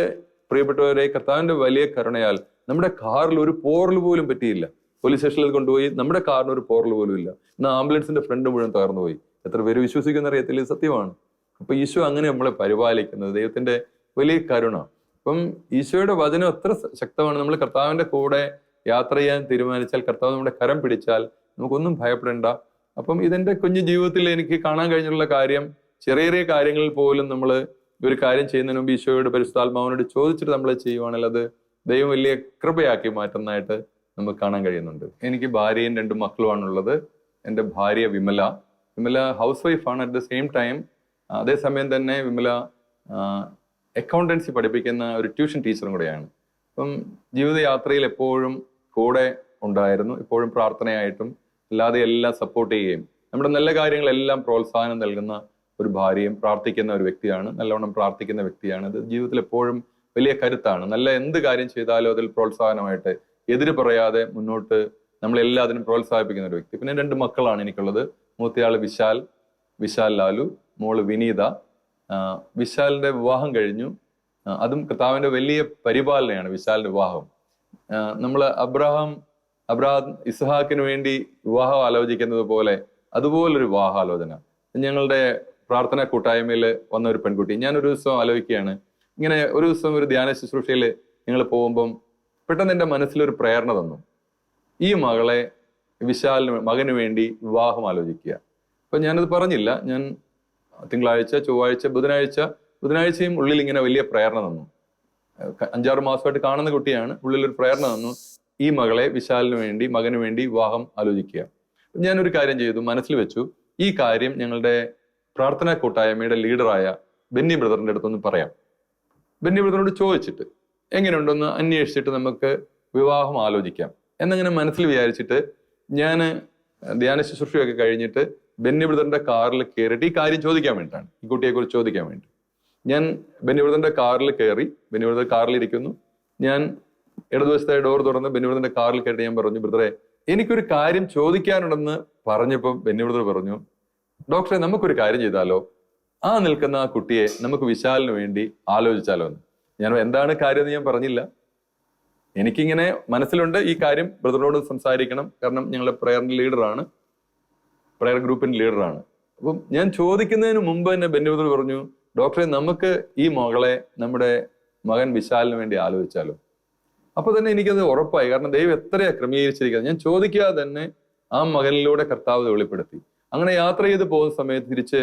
പ്രിയപ്പെട്ടവരെ, കർത്താവിന്റെ വലിയ കരുണയാൽ നമ്മുടെ കാറിൽ ഒരു പോറൽ പോലും പറ്റിയില്ല. പോലീസ് സ്റ്റേഷനിൽ കൊണ്ടുപോയി, നമ്മുടെ കാറിന് ഒരു പോറൽ പോലും ഇല്ല. എന്നാൽ ആംബുലൻസിന്റെ ഫ്രണ്ട് മുഴുവൻ തകർന്നു പോയി. എത്ര പേര് വിശ്വസിക്കുന്ന അറിയത്തില്ല, ഇത് സത്യമാണ്. അപ്പൊ ഈശോ അങ്ങനെ നമ്മളെ പരിപാലിക്കുന്നത്, ദൈവത്തിന്റെ വലിയ കരുണ. അപ്പം ഈശോയുടെ വചനം എത്ര ശക്തമാണ്. നമ്മൾ കർത്താവിന്റെ കൂടെ യാത്ര ചെയ്യാൻ തീരുമാനിച്ചാൽ, കർത്താവ് നമ്മുടെ കരം പിടിച്ചാൽ നമുക്കൊന്നും ഭയപ്പെടേണ്ട. അപ്പം ഇതെന്റെ കുഞ്ഞു ജീവിതത്തിൽ എനിക്ക് കാണാൻ കഴിഞ്ഞിട്ടുള്ള കാര്യം, ചെറിയ ചെറിയ കാര്യങ്ങളിൽ പോലും നമ്മൾ ഒരു കാര്യം ചെയ്യുന്നതിന് മുമ്പ് ഈശോയുടെ പരിശുദ്ധാത്മാവിനോട് ചോദിച്ചിട്ട് നമ്മൾ ചെയ്യുവാണെങ്കിൽ അത് ദൈവം വലിയ കൃപയാക്കി മാറ്റുന്നതായിട്ട് നമുക്ക് കാണാൻ കഴിയുന്നുണ്ട്. എനിക്ക് ഭാര്യയും 2 മക്കളുമാണുള്ളത്. എൻ്റെ ഭാര്യ വിമല ഹൗസ് വൈഫാണ്. അറ്റ് ദ സെയിം ടൈം അതേസമയം തന്നെ വിമല അക്കൗണ്ടൻസി പഠിപ്പിക്കുന്ന ഒരു ട്യൂഷൻ ടീച്ചറും കൂടെയാണ്. അപ്പം ജീവിതയാത്രയിൽ എപ്പോഴും കൂടെ ഉണ്ടായിരുന്നു, എപ്പോഴും പ്രാർത്ഥനയായിട്ടും അല്ലാതെ എല്ലാം സപ്പോർട്ട് ചെയ്യുകയും നമ്മുടെ നല്ല കാര്യങ്ങളെല്ലാം പ്രോത്സാഹനം നൽകുന്ന ഒരു ഭാര്യയും പ്രാർത്ഥിക്കുന്ന ഒരു വ്യക്തിയാണ്, നല്ലവണ്ണം പ്രാർത്ഥിക്കുന്ന വ്യക്തിയാണ്. അത് ജീവിതത്തിൽ എപ്പോഴും വലിയ കരുത്താണ്. നല്ല എന്ത് കാര്യം ചെയ്താലും അതിൽ പ്രോത്സാഹനമായിട്ട് എതിര് പറയാതെ മുന്നോട്ട് നമ്മളെല്ലാത്തിനും പ്രോത്സാഹിപ്പിക്കുന്ന ഒരു വ്യക്തി. പിന്നെ 2 മക്കളാണ് എനിക്കുള്ളത്. മൂത്തയാള് വിശാൽ ലാലു, മോള് വിനീത. വിശാലിന്റെ വിവാഹം കഴിഞ്ഞു. അതും കർത്താവിന്റെ വലിയ പരിപാലനയാണ് വിശാലിന്റെ വിവാഹം. നമ്മൾ അബ്രഹാം ഇസ്ഹാക്കിന് വേണ്ടി വിവാഹം ആലോചിക്കുന്നത് പോലെ അതുപോലൊരു വിവാഹാലോചന. ഞങ്ങളുടെ പ്രാർത്ഥനാ കൂട്ടായ്മയിൽ വന്ന ഒരു പെൺകുട്ടി, ഞാനൊരു ദിവസം ആലോചിക്കുകയാണ്, ഇങ്ങനെ ഒരു ദിവസം ഒരു ധ്യാന ശുശ്രൂഷയിൽ ഞങ്ങൾ പോകുമ്പം പെട്ടെന്ന് എൻ്റെ മനസ്സിലൊരു പ്രേരണ തന്നു, ഈ മകന് വേണ്ടി വിവാഹം ആലോചിക്കുക. അപ്പൊ ഞാനത് പറഞ്ഞില്ല. ഞാൻ തിങ്കളാഴ്ച, ചൊവ്വാഴ്ച, ബുധനാഴ്ചയും ഉള്ളിൽ ഇങ്ങനെ വലിയ പ്രേരണ തന്നു. 5-6 മാസമായിട്ട് കാണുന്ന കുട്ടിയാണ്. ഉള്ളിലൊരു പ്രേരണ തന്നു, ഈ മകന് വേണ്ടി വിവാഹം ആലോചിക്കുക. ഞാനൊരു കാര്യം ചെയ്തു, മനസ്സിൽ വെച്ചു, ഈ കാര്യം ഞങ്ങളുടെ പ്രാർത്ഥനാ കൂട്ടായ്മയുടെ ലീഡറായ ബെന്നി ബ്രദറിന്റെ അടുത്തൊന്ന് പറയാം. ബെന്നി ബ്രദറിനോട് ചോദിച്ചിട്ട് എങ്ങനെയുണ്ടെന്ന് അന്വേഷിച്ചിട്ട് നമുക്ക് വിവാഹം ആലോചിക്കാം എന്നങ്ങനെ മനസ്സിൽ വിചാരിച്ചിട്ട് ഞാൻ ധ്യാന ശുശ്രൂഷയൊക്കെ കഴിഞ്ഞിട്ട് ബെന്നി ബ്രദറിന്റെ കാറിൽ കയറിയിട്ട് ഈ കാര്യം ചോദിക്കാൻ വേണ്ടിയിട്ടാണ്, ഈ കുട്ടിയെ കുറിച്ച് ചോദിക്കാൻ വേണ്ടി ഞാൻ ബെന്നി ബ്രദറിന്റെ കാറിൽ കയറി. ബെന്നി ബ്രദർ കാറിലിരിക്കുന്നു. ഞാൻ ഇടതുവശത്തെ ഡോർ തുറന്ന് ബെന്നി ബ്രദറിന്റെ കാറിൽ കയറി ഞാൻ പറഞ്ഞു, ബ്രദറെ എനിക്കൊരു കാര്യം ചോദിക്കാനുണ്ടെന്ന് പറഞ്ഞപ്പോൾ ബെന്നി ബ്രദർ പറഞ്ഞു, ഡോക്ടറെ നമുക്കൊരു കാര്യം ചെയ്താലോ, ആ നിൽക്കുന്ന ആ കുട്ടിയെ നമുക്ക് വിശാലിന് വേണ്ടി ആലോചിച്ചാലോ എന്ന്. ഞാൻ എന്താണ് കാര്യം എന്ന് ഞാൻ പറഞ്ഞില്ല. എനിക്കിങ്ങനെ മനസ്സിലുണ്ട് ഈ കാര്യം ബ്രദറിനോട് സംസാരിക്കണം, കാരണം ഞങ്ങളുടെ പ്രയർ ഗ്രൂപ്പിന്റെ ലീഡറാണ്. അപ്പം ഞാൻ ചോദിക്കുന്നതിന് മുമ്പ് തന്നെ ബെന്നി ബ്രദർ പറഞ്ഞു, ഡോക്ടറെ നമുക്ക് ഈ മകളെ നമ്മുടെ മകൻ വിശാലിന് വേണ്ടി ആലോചിച്ചാലോ. അപ്പൊ തന്നെ എനിക്കത് ഉറപ്പായി, കാരണം ദൈവം എത്രയാ ക്രമീകരിച്ചിരിക്കുന്നത്. ഞാൻ ചോദിക്കാതെ തന്നെ ആ മകനിലൂടെ കർത്താവ് വെളിപ്പെടുത്തി. അങ്ങനെ യാത്ര ചെയ്ത് പോകുന്ന സമയത്ത് തിരിച്ച്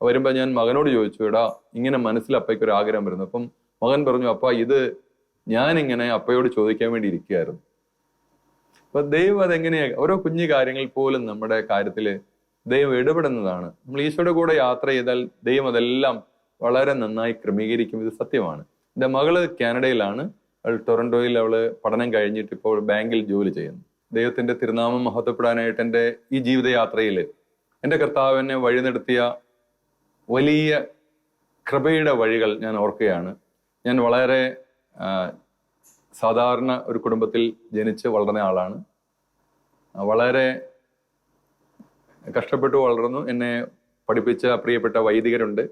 വരുമ്പോ ഞാൻ മകനോട് ചോദിച്ചു, എടാ ഇങ്ങനെ മനസ്സിൽ അപ്പയ്ക്ക് ഒരു ആഗ്രഹം വരുന്നു. അപ്പം മകൻ പറഞ്ഞു, അപ്പ ഇത് ഞാനിങ്ങനെ അപ്പയോട് ചോദിക്കാൻ വേണ്ടി ഇരിക്കുകയായിരുന്നു. അപ്പൊ ദൈവം അതെങ്ങനെയാ, ഓരോ കുഞ്ഞു കാര്യങ്ങൾ പോലും നമ്മുടെ കാര്യത്തില് ദൈവം ഇടപെടുന്നതാണ്. നമ്മൾ ഈശോയുടെ കൂടെ യാത്ര ചെയ്താൽ ദൈവം അതെല്ലാം വളരെ നന്നായി ക്രമീകരിക്കും. ഇത് സത്യമാണ്. എൻ്റെ മകള് കാനഡയിലാണ്. ടൊറന്റോയിൽ അവള് പഠനം കഴിഞ്ഞിട്ട് ഇപ്പോൾ ബാങ്കിൽ ജോലി ചെയ്യുന്നു. ദൈവത്തിന്റെ തിരുനാമം മഹത്വപ്പെടാനായിട്ട് എൻ്റെ ഈ ജീവിതയാത്രയിൽ എൻ്റെ കർത്താവ് എന്നെ വഴി നടത്തിയ വലിയ കൃപയുടെ വഴികൾ ഞാൻ ഓർക്കുകയാണ്. ഞാൻ വളരെ സാധാരണ ഒരു കുടുംബത്തിൽ ജനിച്ച് വളർന്ന ആളാണ്. വളരെ കഷ്ടപ്പെട്ടു വളർന്നു. എന്നെ പഠിപ്പിച്ച പ്രിയപ്പെട്ട വൈദികരുണ്ട്,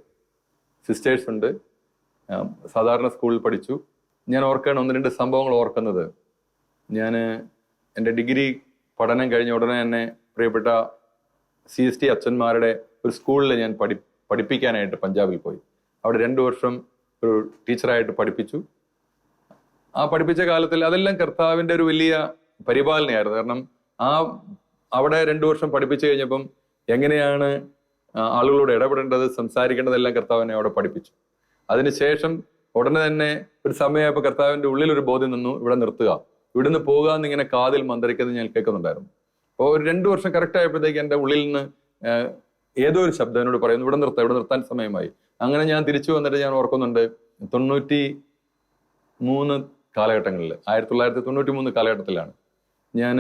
സിസ്റ്റേഴ്സ് ഉണ്ട്. സാധാരണ സ്കൂളിൽ പഠിച്ചു. ഞാൻ ഓർക്കുകയാണ് 1-2 സംഭവങ്ങൾ ഓർക്കുന്നത്. ഞാൻ എൻ്റെ ഡിഗ്രി പഠനം കഴിഞ്ഞ ഉടനെ തന്നെ പ്രിയപ്പെട്ട CST അച്ഛന്മാരുടെ ഒരു സ്കൂളിൽ ഞാൻ പഠിപ്പിക്കാനായിട്ട് പഞ്ചാബിൽ പോയി. അവിടെ 2 വർഷം ഒരു ടീച്ചറായിട്ട് പഠിപ്പിച്ചു. ആ പഠിപ്പിച്ച കാലത്തിൽ അതെല്ലാം കർത്താവിൻ്റെ ഒരു വലിയ പരിപാലനയായിരുന്നു. കാരണം അവിടെ 2 വർഷം പഠിപ്പിച്ചു കഴിഞ്ഞപ്പം എങ്ങനെയാണ് ആളുകളോട് ഇടപെടേണ്ടത്, സംസാരിക്കേണ്ടതെല്ലാം കർത്താവിനെ അവിടെ പഠിപ്പിച്ചു. അതിനുശേഷം ഉടനെ തന്നെ ഒരു സമയമായപ്പോൾ കർത്താവിൻ്റെ ഉള്ളിലൊരു ബോധ്യം നിന്നു, ഇവിടെ നിർത്തുക, ഇവിടുന്ന് പോകുക എന്നിങ്ങനെ കാതിൽ മന്ത്രിക്കുന്നത് ഞാൻ കേൾക്കുന്നുണ്ടായിരുന്നു. അപ്പോൾ ഒരു 2 വർഷം കറക്റ്റ് ആയപ്പോഴത്തേക്ക് എൻ്റെ ഉള്ളിൽ നിന്ന് ഏതോ ഒരു ശബ്ദം എന്നോട് പറയുന്നു, ഇവിടെ നിർത്താൻ സമയമായി. അങ്ങനെ ഞാൻ തിരിച്ചു വന്നിട്ട് ഞാൻ ഓർക്കുന്നുണ്ട് 93 കാലഘട്ടങ്ങളിൽ, 1993 കാലഘട്ടത്തിലാണ് ഞാൻ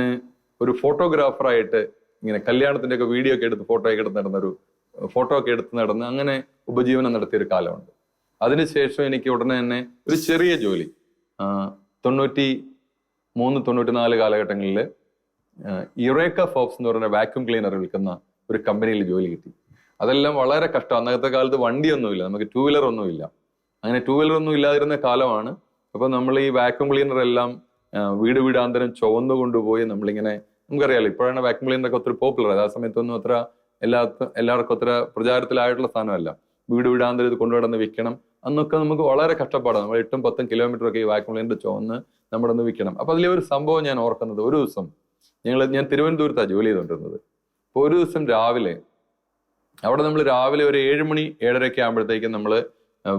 ഒരു ഫോട്ടോഗ്രാഫറായിട്ട് ഇങ്ങനെ കല്യാണത്തിൻ്റെ ഒക്കെ വീഡിയോ ഒക്കെ എടുത്ത് ഫോട്ടോ ഒക്കെ എടുത്ത് നടന്ന് അങ്ങനെ ഉപജീവനം നടത്തിയൊരു കാലമുണ്ട്. അതിനുശേഷം എനിക്ക് ഉടനെ തന്നെ ഒരു ചെറിയ ജോലി 93-94 കാലഘട്ടങ്ങളിൽ യുറേക്ക ഫോബ്സ് എന്ന് പറയുന്ന വാക്യൂം ക്ലീനർ വിൽക്കുന്ന ഒരു കമ്പനിയിൽ ജോലി കിട്ടി. അതെല്ലാം വളരെ കഷ്ടം. അന്നത്തെ കാലത്ത് വണ്ടിയൊന്നുമില്ല, നമുക്ക് 2 വീലർ ഒന്നുമില്ല. അങ്ങനെ 2 വീലർ ഒന്നും ഇല്ലാതിരുന്ന കാലമാണ്. അപ്പൊ നമ്മൾ ഈ വാക്യൂം ക്ലീനർ എല്ലാം വീട് വീടാന്തരം ചുവന്നു കൊണ്ടുപോയി നമ്മളിങ്ങനെ, നമുക്കറിയാലോ ഇപ്പോഴാണ് വാക്യൂം ക്ലീനറൊക്കെ ഒത്തിരി പോപ്പുലർ. ആ സമയത്തൊന്നും അത്ര എല്ലാവർക്കും അത്ര പ്രചാരത്തിലായിട്ടുള്ള സാധനമല്ല. വീട് വീടാന്തരം ഇത് കൊണ്ടുനടന്ന് വിൽക്കണം. അന്നൊക്കെ നമുക്ക് വളരെ കഷ്ടപ്പാടാണ്. നമ്മൾ 8-10 കിലോമീറ്റർ ഒക്കെ ഈ വാക്യൂം ക്ലീനർ ചുവന്ന് നമ്മുടെ ഒന്ന് വിൽക്കണം. അപ്പൊ അതിലെ ഒരു സംഭവം ഞാൻ ഓർക്കുന്നത്, ഒരു ദിവസം ഞാൻ തിരുവനന്തപുരത്താണ് ജോലി ചെയ്തുകൊണ്ടിരുന്നത്. അപ്പോൾ ഒരു ദിവസം രാവിലെ അവിടെ നമ്മൾ രാവിലെ ഒരു 7 മണി 7:30 ആകുമ്പോഴത്തേക്കും നമ്മൾ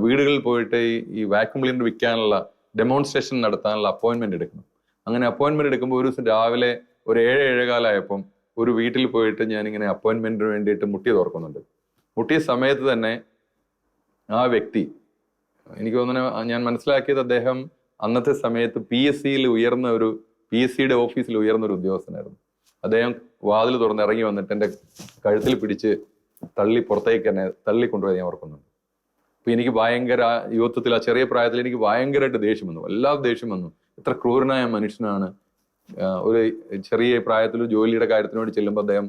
വീടുകളിൽ പോയിട്ട് ഈ വാക്യൂം ക്ലീനർ വിൽക്കാനുള്ള ഡെമോൺസ്ട്രേഷൻ നടത്താനുള്ള അപ്പോയിന്റ്മെന്റ് എടുക്കണം. അങ്ങനെ അപ്പോയിന്റ്മെന്റ് എടുക്കുമ്പോൾ ഒരു ദിവസം രാവിലെ ഒരു 7-7:15 ആയപ്പം ഒരു വീട്ടിൽ പോയിട്ട് ഞാനിങ്ങനെ അപ്പോയിന്റ്മെന്റിന് വേണ്ടിയിട്ട് മുട്ടിയത് ഓർക്കുന്നുണ്ട്. മുട്ടിയ സമയത്ത് തന്നെ ആ വ്യക്തി, എനിക്ക് തോന്നുന്നു ഞാൻ മനസ്സിലാക്കിയത് അദ്ദേഹം അന്നത്തെ സമയത്ത് PSCയുടെ ഓഫീസിൽ ഉയർന്ന ഒരു ഉദ്യോഗസ്ഥനായിരുന്നു. അദ്ദേഹം വാതിൽ തുറന്ന് ഇറങ്ങി വന്നിട്ട് എൻ്റെ കഴുത്തിൽ പിടിച്ച് പുറത്തേക്ക് തന്നെ തള്ളിക്കൊണ്ടുപോയി ഞാൻ ഓർക്കുന്നുണ്ട്. അപ്പൊ എനിക്ക് ഭയങ്കര യുവത്വത്തിൽ, ആ ചെറിയ പ്രായത്തിൽ എനിക്ക് ഭയങ്കരമായിട്ട് ദേഷ്യം വന്നു, വല്ലാതെ ദേഷ്യം വന്നു. എത്ര ക്രൂരനായ മനുഷ്യനാണ്. ഒരു ചെറിയ പ്രായത്തിൽ ജോലിയുടെ കാര്യത്തിന് വേണ്ടി ചെല്ലുമ്പോൾ അദ്ദേഹം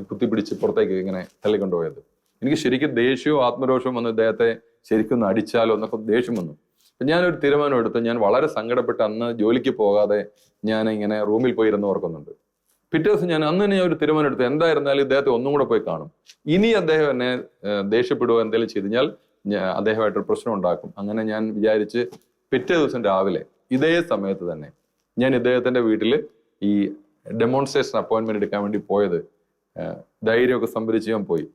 കുത്തിപ്പിടിച്ച് പുറത്തേക്ക് ഇങ്ങനെ തള്ളിക്കൊണ്ടുപോയത്. എനിക്ക് ശരിക്കും ദേഷ്യവും ആത്മരോഷവും വന്നു, ഇദ്ദേഹത്തെ ശരിക്കും ഒന്ന് അടിച്ചാലോ എന്നൊക്കെ ദേഷ്യം വന്നു. അപ്പൊ ഞാനൊരു തീരുമാനം എടുത്ത്, ഞാൻ വളരെ സങ്കടപ്പെട്ട് അന്ന് ജോലിക്ക് പോകാതെ ഞാൻ ഇങ്ങനെ റൂമിൽ പോയിരുന്ന് ഓർക്കുന്നുണ്ട്. പിറ്റേ ദിവസം ഞാൻ ഒരു തീരുമാനം എടുത്തു, എന്തായിരുന്നാലും ഇദ്ദേഹത്തെ ഒന്നും കൂടെ പോയി കാണും. ഇനി അദ്ദേഹം എന്നെ ദേഷ്യപ്പെടുകയോ എന്തെങ്കിലും ചെയ്ത് കഴിഞ്ഞാൽ അദ്ദേഹമായിട്ടൊരു പ്രശ്നം ഉണ്ടാക്കും. അങ്ങനെ ഞാൻ വിചാരിച്ച് പിറ്റേ ദിവസം രാവിലെ ഇതേ സമയത്ത് തന്നെ ഞാൻ ഇദ്ദേഹത്തിന്റെ വീട്ടിൽ ഈ ഡെമോൺസ്ട്രേഷൻ അപ്പോയിന്റ്മെന്റ് എടുക്കാൻ വേണ്ടി പോയത്. ധൈര്യമൊക്കെ സംഭരിച്ച് ഞാൻ പോയി.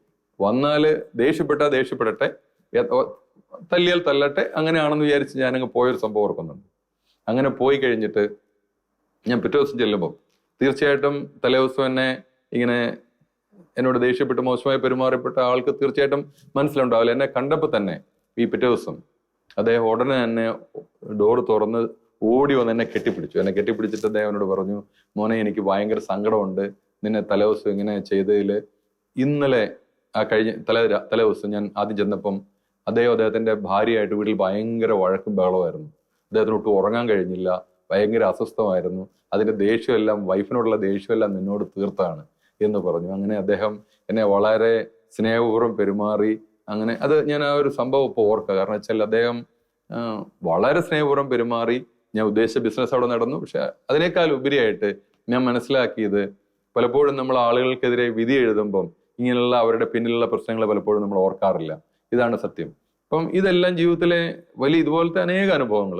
വന്നാല് ദേഷ്യപ്പെടട്ടെ, തല്ലിയാൽ തല്ലട്ടെ, അങ്ങനെയാണെന്ന് വിചാരിച്ച് ഞാനങ്ങ് പോയൊരു സംഭവം ഓർക്കുന്നുണ്ട്. അങ്ങനെ പോയി കഴിഞ്ഞിട്ട് ഞാൻ പിറ്റേ ദിവസം ചെല്ലുമ്പോൾ തീർച്ചയായിട്ടും തലേ ദിവസം എന്നെ ഇങ്ങനെ എന്നോട് ദേഷ്യപ്പെട്ട് മോശമായി പെരുമാറപ്പെട്ട ആൾക്ക് തീർച്ചയായിട്ടും മനസ്സിലുണ്ടാവില്ല. എന്നെ കണ്ടപ്പോൾ തന്നെ ഈ പിറ്റേ ദിവസം അദ്ദേഹം ഉടനെ തന്നെ ഡോറ് തുറന്ന് ഓടി വന്ന് എന്നെ കെട്ടിപ്പിടിച്ചിട്ട് അദ്ദേഹം എന്നോട് പറഞ്ഞു, മോനെ എനിക്ക് ഭയങ്കര സങ്കടമുണ്ട് നിന്നെ തലേ ദിവസം ഇങ്ങനെ ചെയ്തതിൽ. ഇന്നലെ തലേ ദിവസം ഞാൻ ആദ്യം ചെന്നപ്പം അദ്ദേഹത്തിന്റെ ഭാര്യയായിട്ട് വീട്ടിൽ ഭയങ്കര വഴക്കും ബഹളമായിരുന്നു. അദ്ദേഹത്തിന് ഒട്ടും ഉറങ്ങാൻ കഴിഞ്ഞില്ല, ഭയങ്കര അസ്വസ്ഥമായിരുന്നു. അതിന്റെ ദേഷ്യമെല്ലാം, വൈഫിനോടുള്ള ദേഷ്യമെല്ലാം നിന്നോട് തീർത്താണ് എന്ന് പറഞ്ഞു. അങ്ങനെ അദ്ദേഹം എന്നെ വളരെ സ്നേഹപൂർവ്വം പെരുമാറി. അങ്ങനെ അത് ഞാൻ ആ ഒരു സംഭവം ഇപ്പോൾ ഓർക്കുക. കാരണം വെച്ചാൽ അദ്ദേഹം വളരെ സ്നേഹപൂർവ്വം പെരുമാറി. ഞാൻ ഉദ്ദേശിച്ച ബിസിനസ് അവിടെ നടന്നു. പക്ഷെ അതിനേക്കാൾ ഉപരിയായിട്ട് ഞാൻ മനസ്സിലാക്കിയത്, പലപ്പോഴും നമ്മൾ ആളുകൾക്കെതിരെ വിധി എഴുതുമ്പം ഇങ്ങനെയുള്ള അവരുടെ പിന്നിലുള്ള പ്രശ്നങ്ങൾ പലപ്പോഴും നമ്മൾ ഓർക്കാറില്ല. ഇതാണ് സത്യം. അപ്പം ഇതെല്ലാം ജീവിതത്തിലെ വലിയ ഇതുപോലത്തെ അനേക അനുഭവങ്ങൾ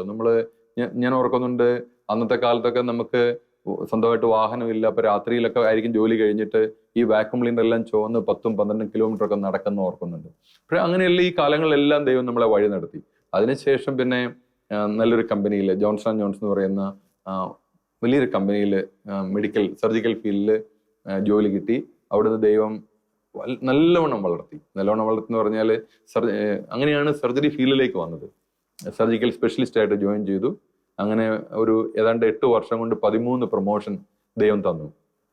ഞാൻ ഓർക്കുന്നുണ്ട്. അന്നത്തെ കാലത്തൊക്കെ നമുക്ക് സ്വന്തമായിട്ട് വാഹനമില്ല. അപ്പൊ രാത്രിയിലൊക്കെ ആയിരിക്കും ജോലി കഴിഞ്ഞിട്ട് ഈ വാക്യൂം ക്ലീനർ എല്ലാം ചുവന്ന് 10-12 കിലോമീറ്റർ ഒക്കെ നടക്കുന്ന ഓർക്കുന്നുണ്ട്. പക്ഷെ അങ്ങനെയല്ല, ഈ കാലങ്ങളിലെല്ലാം ദൈവം നമ്മളെ വഴി നടത്തി. അതിനുശേഷം പിന്നെ നല്ലൊരു കമ്പനിയിൽ, ജോൺസൺ ജോൺസൺ എന്ന് പറയുന്ന വലിയൊരു കമ്പനിയിൽ സർജിക്കൽ ഫീൽഡിൽ ജോലി കിട്ടി. അവിടുന്ന് ദൈവം നല്ലവണ്ണം വളർത്തി എന്ന് പറഞ്ഞാൽ അങ്ങനെയാണ് സർജറി ഫീൽഡിലേക്ക് വന്നത്. സർജിക്കൽ സ്പെഷ്യലിസ്റ്റ് ആയിട്ട് ജോയിൻ ചെയ്തു. അങ്ങനെ ഒരു ഏതാണ്ട് 8 വർഷം കൊണ്ട് 13 പ്രൊമോഷൻ ദൈവം തന്നു.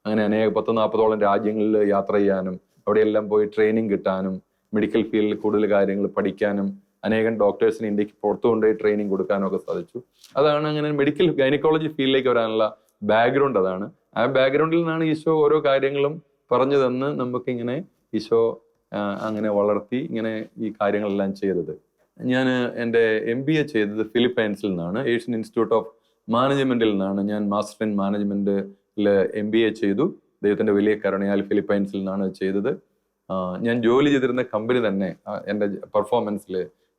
അങ്ങനെ 10-40ഓളം രാജ്യങ്ങളിൽ യാത്ര ചെയ്യാനും അവിടെയെല്ലാം പോയി ട്രെയിനിങ് കിട്ടാനും മെഡിക്കൽ ഫീൽഡിൽ കൂടുതൽ കാര്യങ്ങൾ പഠിക്കാനും അനേകം ഡോക്ടേഴ്സിന് ഇന്ത്യക്ക് പുറത്തു കൊണ്ടുപോയി ട്രെയിനിങ് കൊടുക്കാനും ഒക്കെ സാധിച്ചു. അതാണ് അങ്ങനെ മെഡിക്കൽ ഗൈനക്കോളജി ഫീൽഡിലേക്ക് വരാനുള്ള ബാക്ക്ഗ്രൗണ്ട് അതാണ്. ആ ബാക്ക്ഗ്രൗണ്ടിൽ നിന്നാണ് ഈശോ ഓരോ കാര്യങ്ങളും പറഞ്ഞു തന്ന് നമുക്കിങ്ങനെ ഈശോ അങ്ങനെ വളർത്തി ഇങ്ങനെ ഈ കാര്യങ്ങളെല്ലാം ചെയ്തത്. ഞാൻ എൻ്റെ MBA ചെയ്തത് ഫിലിപ്പൈൻസിൽ നിന്നാണ്. ഏഷ്യൻ ഇൻസ്റ്റിറ്റ്യൂട്ട് ഓഫ് മാനേജ്മെന്റിൽ നിന്നാണ് ഞാൻ മാസ്റ്റർ ഇൻ മാനേജ്മെന്റിൽ MBA ചെയ്തു. ദൈവത്തിന്റെ വലിയ കരുണയാൽ ഫിലിപ്പൈൻസിൽ നിന്നാണ് ചെയ്തത്. ഞാൻ ജോലി ചെയ്തിരുന്ന കമ്പനി തന്നെ എൻ്റെ പെർഫോമൻസിൽ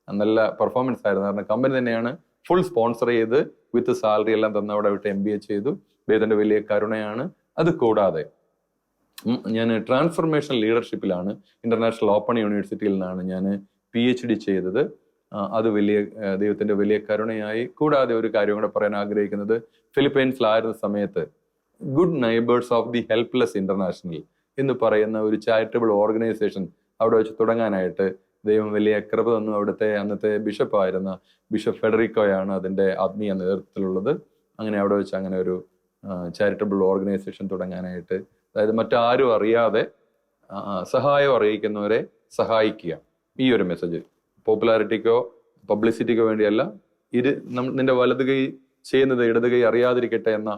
നല്ല പെർഫോമൻസ് ആയിരുന്നു. കാരണം കമ്പനി തന്നെയാണ് ഫുൾ സ്പോൺസർ ചെയ്ത് വിത്ത് സാലറി എല്ലാം തന്ന് അവിടെ വിട്ട് MBA ചെയ്തു. ദൈവത്തിന്റെ വലിയ കരുണയാണ്. അത് കൂടാതെ ഞാൻ ട്രാൻസ്ഫർമേഷൻ ലീഡർഷിപ്പിലാണ് ഇന്റർനാഷണൽ ഓപ്പൺ യൂണിവേഴ്സിറ്റിയിൽ നിന്നാണ് ഞാൻ PhD ചെയ്തത്. അത് വലിയ ദൈവത്തിന്റെ വലിയ കരുണയായി. കൂടാതെ ഒരു കാര്യം കൂടെ പറയാൻ ആഗ്രഹിക്കുന്നത്, ഫിലിപ്പൈൻസിലായിരുന്ന സമയത്ത് good neighbours of the helpless international എന്ന് പറയുന്ന ഒരു ചാരിറ്റബിൾ ഓർഗനൈസേഷൻ അവിടെ വെച്ച് തുടങ്ങാനായിട്ട് ദൈവം വലിയ കൃപ തന്നു. അവിടുത്തെ അന്നത്തെ ബിഷപ്പായിരുന്ന ബിഷപ്പ് ഫെഡറിക്കോയാണ് അതിന്റെ ആത്മീയ നേതൃത്വത്തിലുള്ളത്. അങ്ങനെ അവിടെ വെച്ച് അങ്ങനെ ഒരു ചാരിറ്റബിൾ ഓർഗനൈസേഷൻ തുടങ്ങാനായിട്ട്, അതായത് മറ്റാരും അറിയാതെ സഹായം അറിയിക്കുന്നവരെ സഹായിക്കുക. ഈ ഒരു മെസ്സേജ് പോപ്പുലാരിറ്റിക്കോ പബ്ലിസിറ്റിക്കോ വേണ്ടിയല്ല. നിന്റെ വലത് കൈ ചെയ്യുന്നത് ഇടത് കൈ അറിയാതിരിക്കട്ടെ എന്ന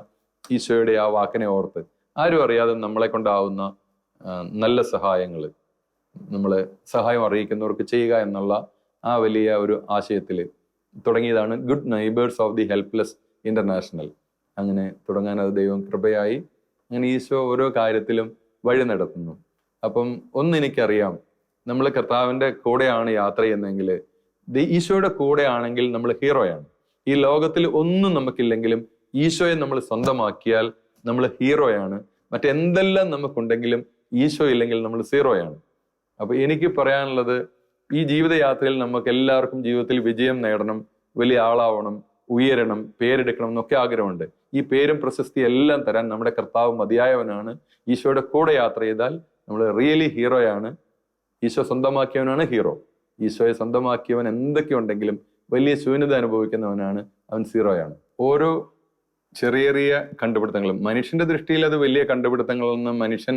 ഈശോയുടെ ആ വാക്കിനെ ഓർത്ത് ആരും അറിയാതെ നമ്മളെ കൊണ്ടാവുന്ന നല്ല സഹായങ്ങൾ നമ്മൾ സഹായം അറിയിക്കുന്നവർക്ക് ചെയ്യുക എന്നുള്ള ആ വലിയ ഒരു ആശയത്തിൽ തുടങ്ങിയതാണ് good neighbours of the helpless international. അങ്ങനെ തുടങ്ങാൻ അത് ദൈവം കൃപയായി. അങ്ങനെ ഈശോ ഓരോ കാര്യത്തിലും വഴി നടത്തുന്നു. അപ്പം എനിക്കറിയാം, നമ്മൾ കർത്താവിന്റെ കൂടെയാണ് യാത്ര ചെയ്യുന്നതെങ്കിൽ, ഈശോയുടെ കൂടെ ആണെങ്കിൽ നമ്മൾ ഹീറോയാണ്. ഈ ലോകത്തിൽ ഒന്നും നമുക്കില്ലെങ്കിലും ഈശോയെ നമ്മൾ സ്വന്തമാക്കിയാൽ നമ്മൾ ഹീറോയാണ്. മറ്റെന്തെല്ലാം നമുക്കുണ്ടെങ്കിലും ഈശോ ഇല്ലെങ്കിൽ നമ്മൾ സീറോയാണ്. അപ്പൊ എനിക്ക് പറയാനുള്ളത്, ഈ ജീവിതയാത്രയിൽ നമുക്ക് എല്ലാവർക്കും ജീവിതത്തിൽ വിജയം നേടണം, വലിയ ആളാവണം, ഉയരണം, പേരെടുക്കണം എന്നൊക്കെ ആഗ്രഹമുണ്ട്. ഈ പേരും പ്രശസ്തി എല്ലാം തരാൻ നമ്മുടെ കർത്താവ് മതിയായവനാണ്. ഈശോയുടെ കൂടെ യാത്ര ചെയ്താൽ നമ്മൾ റിയലി ഹീറോയാണ്. ഈശോ സ്വന്തമാക്കിയവനാണ് ഹീറോ. ഈശോയെ സ്വന്തമാക്കിയവൻ എന്തൊക്കെയുണ്ടെങ്കിലും വലിയ ശൂന്യത അനുഭവിക്കുന്നവനാണ് അവൻ സീറോയാണ്. ഓരോ ചെറിയ ചെറിയ കണ്ടുപിടുത്തങ്ങളും മനുഷ്യന്റെ ദൃഷ്ടിയിൽ അത് വലിയ കണ്ടുപിടുത്തങ്ങളെന്ന് മനുഷ്യൻ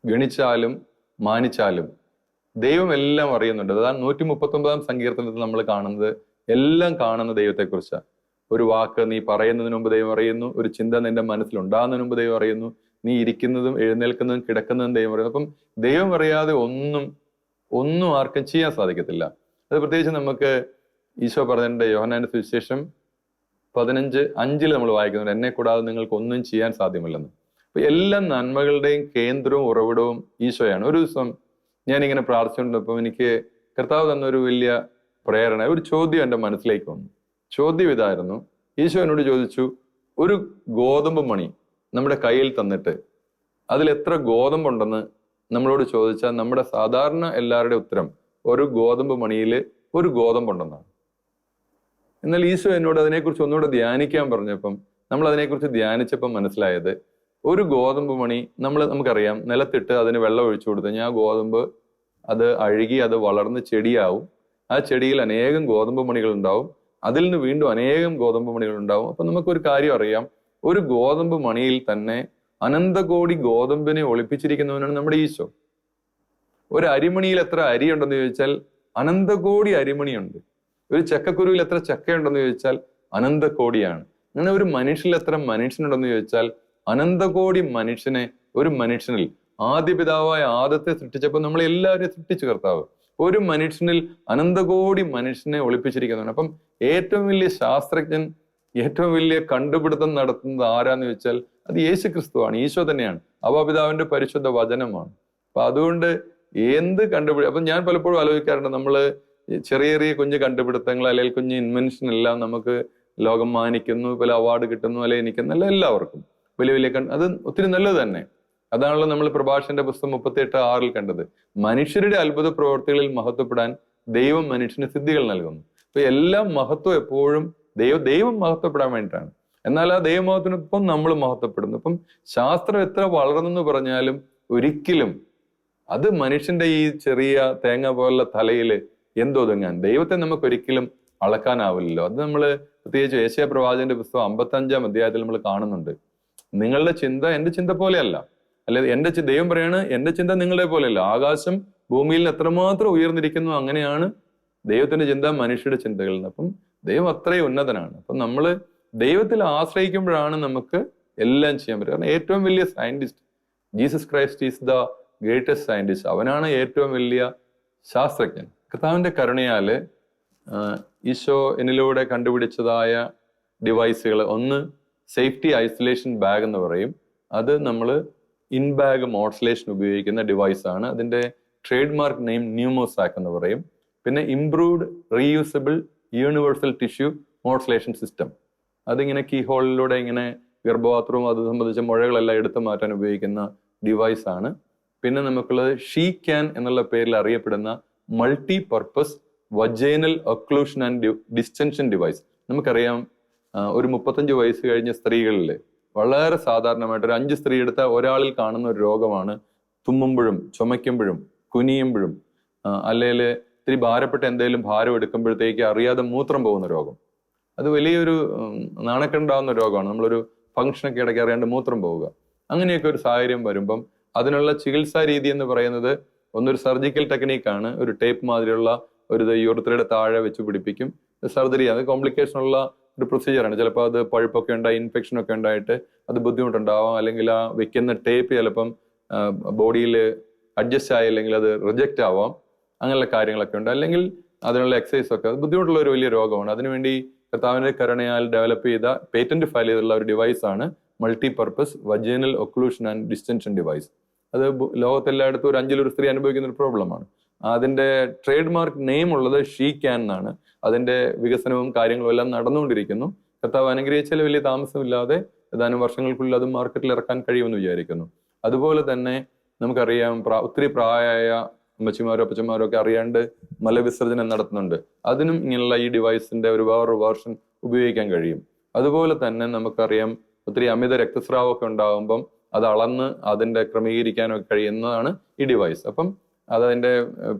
ഗണിച്ചാലും മാനിച്ചാലും ദൈവം എല്ലാം അറിയുന്നുണ്ട്. അതാണ് 139 സങ്കീർത്തനത്തിൽ നമ്മൾ കാണുന്നത്. എല്ലാം കാണുന്ന ദൈവത്തെക്കുറിച്ചാണ്. ഒരു വാക്ക് നീ പറയുന്നതിന് മുമ്പ് ദൈവം അറിയുന്നു. ഒരു ചിന്ത നിന്റെ മനസ്സിൽ ഉണ്ടാകുന്നതിന് മുമ്പ് ദൈവം അറിയുന്നു. നീ ഇരിക്കുന്നതും എഴുന്നേൽക്കുന്നതും കിടക്കുന്നതും ദൈവം അറിയുന്നു. അപ്പം ദൈവം അറിയാതെ ഒന്നും ആർക്കും ചെയ്യാൻ സാധിക്കത്തില്ല. അത് പ്രത്യേകിച്ച് നമുക്ക് ഈശോ പറഞ്ഞിട്ടുണ്ട് യോഹന്നാന്റെ സുവിശേഷം 15:5 നമ്മൾ വായിക്കുന്നുണ്ട്, എന്നെ കൂടാതെ നിങ്ങൾക്ക് ഒന്നും ചെയ്യാൻ സാധ്യമല്ലെന്ന്. അപ്പൊ എല്ലാ നന്മകളുടെയും കേന്ദ്രവും ഉറവിടവും ഈശോയാണ്. ഒരു ദിവസം ഞാനിങ്ങനെ പ്രാർത്ഥിച്ചുകൊണ്ടിരുന്നപ്പോൾ എനിക്ക് കർത്താവ് തന്നൊരു വലിയ പ്രേരണ, ഒരു ചോദ്യം എൻ്റെ മനസ്സിലേക്ക് വന്നു. ചോദ്യം ഇതായിരുന്നു. ഈശോ എന്നോട് ചോദിച്ചു, ഒരു ഗോതമ്പ് മണി നമ്മുടെ കയ്യിൽ തന്നിട്ട് അതിൽ എത്ര ഗോതമ്പുണ്ടെന്ന് നമ്മളോട് ചോദിച്ചാൽ നമ്മുടെ സാധാരണ എല്ലാവരുടെയും ഉത്തരം ഒരു ഗോതമ്പ് മണിയിൽ ഒരു ഗോതമ്പുണ്ടെന്നാണ്. എന്നാൽ ഈശോ എന്നോട് അതിനെക്കുറിച്ച് ഒന്നുകൂടെ ധ്യാനിക്കാൻ പറഞ്ഞപ്പം നമ്മൾ അതിനെക്കുറിച്ച് ധ്യാനിച്ചപ്പം മനസ്സിലായത്, ഒരു ഗോതമ്പ് മണി നമുക്കറിയാം, നിലത്തിട്ട് അതിന് വെള്ളം ഒഴിച്ചു കൊടുത്തു കഴിഞ്ഞാൽ ആ ഗോതമ്പ് അത് അഴുകി അത് വളർന്ന് ചെടിയാവും. ആ ചെടിയിൽ അനേകം ഗോതമ്പ് മണികൾ ഉണ്ടാവും. അതിൽ നിന്ന് വീണ്ടും അനേകം ഗോതമ്പ് മണികൾ ഉണ്ടാവും. അപ്പൊ നമുക്കൊരു കാര്യം അറിയാം, ഒരു ഗോതമ്പ് മണിയിൽ തന്നെ അനന്തകോടി ഗോതമ്പിനെ ഒളിപ്പിച്ചിരിക്കുന്നവനാണ് നമ്മുടെ ഈശോ. ഒരു അരിമണിയിൽ എത്ര അരി ഉണ്ടെന്ന് ചോദിച്ചാൽ അനന്തകോടി അരിമണിയുണ്ട്. ഒരു ചക്കക്കുരുവിൽ എത്ര ചക്കയുണ്ടെന്ന് ചോദിച്ചാൽ അനന്തകോടിയാണ്. അങ്ങനെ ഒരു മനുഷ്യനിൽ എത്ര മനുഷ്യനുണ്ടെന്ന് ചോദിച്ചാൽ അനന്തകോടി മനുഷ്യനെ ഒരു മനുഷ്യനിൽ ആദ്യ പിതാവായ ആദത്തെ സൃഷ്ടിച്ചപ്പോൾ നമ്മളെ എല്ലാവരെയും സൃഷ്ടിച്ചു കർത്താവ്. ഒരു മനുഷ്യനിൽ അനന്തകോടി മനുഷ്യനെ ഒളിപ്പിച്ചിരിക്കുന്നതാണ്. അപ്പം ഏറ്റവും വലിയ ശാസ്ത്രജ്ഞൻ, ഏറ്റവും വലിയ കണ്ടുപിടുത്തം നടത്തുന്നത് ആരാന്ന് ചോദിച്ചാൽ അത് യേശു ക്രിസ്തുവാണ്, ഈശോ തന്നെയാണ്. പിതാവിന്റെ പരിശുദ്ധ വചനമാണ്. അപ്പൊ അതുകൊണ്ട് അപ്പം ഞാൻ പലപ്പോഴും ആലോചിക്കാറുണ്ട്, നമ്മള് ചെറിയ ചെറിയ കുഞ്ഞു കണ്ടുപിടുത്തങ്ങൾ അല്ലെങ്കിൽ കുഞ്ഞു ഇൻവെൻഷൻ എല്ലാം നമുക്ക് ലോകം മാനിക്കുന്നു, പല അവാർഡ് കിട്ടുന്നു, അല്ലെങ്കിൽ എനിക്കെന്നല്ല, എല്ലാവർക്കും വലിയ വലിയ അത് ഒത്തിരി നല്ലത് തന്നെ. അതാണല്ലോ നമ്മൾ പ്രഭാഷന്റെ പുസ്തകം 38:6 കണ്ടത്. മനുഷ്യരുടെ അത്ഭുത പ്രവർത്തികളിൽ മഹത്വപ്പെടാൻ ദൈവം മനുഷ്യന് സിദ്ധികൾ നൽകുന്നു. അപ്പൊ എല്ലാം മഹത്വം എപ്പോഴും ദൈവം മഹത്വപ്പെടാൻ വേണ്ടിയിട്ടാണ്. എന്നാൽ ആ ദൈവമഹത്വത്തിനൊപ്പം നമ്മൾ മഹത്വപ്പെടുന്നു. അപ്പം ശാസ്ത്രം എത്ര വളർന്നെന്ന് പറഞ്ഞാലും ഒരിക്കലും അത് മനുഷ്യന്റെ ഈ ചെറിയ തേങ്ങ പോലുള്ള തലയിൽ എന്തൊതുങ്ങാൻ ദൈവത്തെ നമുക്ക് ഒരിക്കലും അളക്കാനാവില്ലല്ലോ. അത് നമ്മൾ പ്രത്യേകിച്ച് യേശയ്യാ പ്രവാചകന്റെ പുസ്തകം 55-ാം അധ്യായത്തിൽ നമ്മൾ കാണുന്നുണ്ട്. നിങ്ങളുടെ ചിന്ത എന്റെ ചിന്ത പോലെയല്ല, അല്ലെ ദൈവം പറയാണ്, എന്റെ ചിന്ത നിങ്ങളെ പോലെയല്ല. ആകാശം ഭൂമിയിൽ എത്രമാത്രം ഉയർന്നിരിക്കുന്നു അങ്ങനെയാണ് ദൈവത്തിന്റെ ചിന്ത മനുഷ്യരുടെ ചിന്തകളിൽ നിന്ന്. അപ്പം ദൈവം അത്രയും ഉന്നതനാണ്. അപ്പം നമ്മൾ ദൈവത്തിൽ ആശ്രയിക്കുമ്പോഴാണ് നമുക്ക് എല്ലാം ചെയ്യാൻ പറ്റുക. കാരണം ഏറ്റവും വലിയ scientist Jesus Christ is the greatest scientist. അവനാണ് ഏറ്റവും വലിയ ശാസ്ത്രജ്ഞൻ. കർത്താവിന്റെ കരുണയാല് ഈശോ എന്നിലൂടെ കണ്ടുപിടിച്ചതായ ഡിവൈസുകൾ, ഒന്ന് സേഫ്റ്റി ഐസൊലേഷൻ ബാഗ് എന്ന് പറയും. അത് നമ്മൾ ഇൻ ബാഗ് മോഡുലേഷൻ ഉപയോഗിക്കുന്ന ഡിവൈസാണ്. അതിന്റെ ട്രേഡ് മാർക്ക് നെയിം ന്യൂമോസാക്ക് എന്ന് പറയും. പിന്നെ improved reusable universal tissue modulation system. അതിങ്ങനെ കീ ഹോളിലൂടെ ഇങ്ങനെ ഗർഭപാത്രവും അത് സംബന്ധിച്ച മുഴകളെല്ലാം എടുത്തു മാറ്റാൻ ഉപയോഗിക്കുന്ന ഡിവൈസ് ആണ്. പിന്നെ നമുക്കുള്ളത് ഷീ ക്യാൻ എന്നുള്ള പേരിൽ അറിയപ്പെടുന്ന multi purpose vaginal occlusion and distension device. നമുക്കറിയാം, ഒരു 35 വയസ്സ് കഴിഞ്ഞ സ്ത്രീകളിൽ വളരെ സാധാരണമായിട്ട് ഒരു 5 സ്ത്രീ എടുത്ത ഒരാളിൽ കാണുന്ന ഒരു രോഗമാണ് തുമ്മുമ്പോഴും ചുമയ്ക്കുമ്പോഴും കുനിയുമ്പോഴും അല്ലെങ്കിൽ ഇത്തിരി ഭാരപ്പെട്ട എന്തെങ്കിലും ഭാരം എടുക്കുമ്പോഴത്തേക്ക് അറിയാതെ മൂത്രം പോകുന്ന രോഗം. അത് വലിയൊരു നാണക്കേണ്ടാവുന്ന രോഗമാണ്. നമ്മളൊരു ഫംഗ്ഷനൊക്കെ ഇടയ്ക്ക് അറിയാണ്ട് മൂത്രം പോവുക. അങ്ങനെയൊക്കെ ഒരു സാഹചര്യം വരുമ്പം അതിനുള്ള ചികിത്സാ രീതി എന്ന് പറയുന്നത് ഒന്നൊരു സർജിക്കൽ ടെക്നീക്കാണ്. ഒരു ടേപ്പ് മാതിരിയുള്ള ഒരു യൂറിത്രയുടെ താഴെ വെച്ച് പിടിപ്പിക്കും. സർജറി, അത് കോംപ്ലിക്കേഷൻ ഉള്ള ഒരു പ്രൊസീജിയറാണ്. ചിലപ്പോൾ അത് പഴുപ്പൊക്കെ ഉണ്ടായി ഇൻഫെക്ഷൻ ഒക്കെ ഉണ്ടായിട്ട് അത് ബുദ്ധിമുട്ടുണ്ടാവാം. അല്ലെങ്കിൽ ആ വെക്കുന്ന ടേപ്പ് ചിലപ്പം ബോഡിയിൽ അഡ്ജസ്റ്റ് ആയില്ലെങ്കിൽ അത് റിജക്റ്റ് ആവാം. അങ്ങനെയുള്ള കാര്യങ്ങളൊക്കെ ഉണ്ട്. അല്ലെങ്കിൽ അതിനുള്ള എക്സസൈസ് ഒക്കെ, അത് ബുദ്ധിമുട്ടുള്ള ഒരു വലിയ രോഗമാണ്. അതിനുവേണ്ടി കർത്താവിന്റെ കരുണയാൽ ഡെവലപ്പ് ചെയ്ത പേറ്റന്റ് ഫയൽ ചെയ്തിട്ടുള്ള ഒരു ഡിവൈസാണ് multi purpose vaginal occlusion and distension device. അത് ലോകത്തെല്ലായിടത്തും ഒരു 5-ൽ 1 സ്ത്രീ അനുഭവിക്കുന്ന ഒരു പ്രോബ്ലമാണ്. അതിന്റെ ട്രേഡ് മാർക്ക് നെയിം ഉള്ളത് ഷീ ക്യാൻ എന്നാണ്. അതിന്റെ വികസനവും കാര്യങ്ങളും എല്ലാം നടന്നുകൊണ്ടിരിക്കുന്നു. കർത്താവ് അനുഗ്രഹിച്ചാൽ വലിയ താമസമില്ലാതെ ഏതാനും വർഷങ്ങൾക്കുള്ളിൽ അത് മാർക്കറ്റിൽ ഇറക്കാൻ കഴിയുമെന്ന് വിചാരിക്കുന്നു. അതുപോലെ തന്നെ നമുക്കറിയാം, ഒത്തിരി പ്രായമായ അമ്മച്ചിമാരോ അപ്പച്ചമാരോ ഒക്കെ അറിയാണ്ട് മലവിസർജനം നടത്തുന്നുണ്ട്. അതിനും ഇങ്ങനെയുള്ള ഈ ഡിവൈസിന്റെ ഒരു വേറൊരു വേർഷൻ ഉപയോഗിക്കാൻ കഴിയും. അതുപോലെ തന്നെ നമുക്കറിയാം, ഒത്തിരി അമിത രക്തസ്രാവമൊക്കെ ഉണ്ടാകുമ്പം അത് അളന്ന് അതിന്റെ ക്രമീകരിക്കാനൊക്കെ കഴിയുന്നതാണ് ഈ ഡിവൈസ്. അപ്പം അതതിന്റെ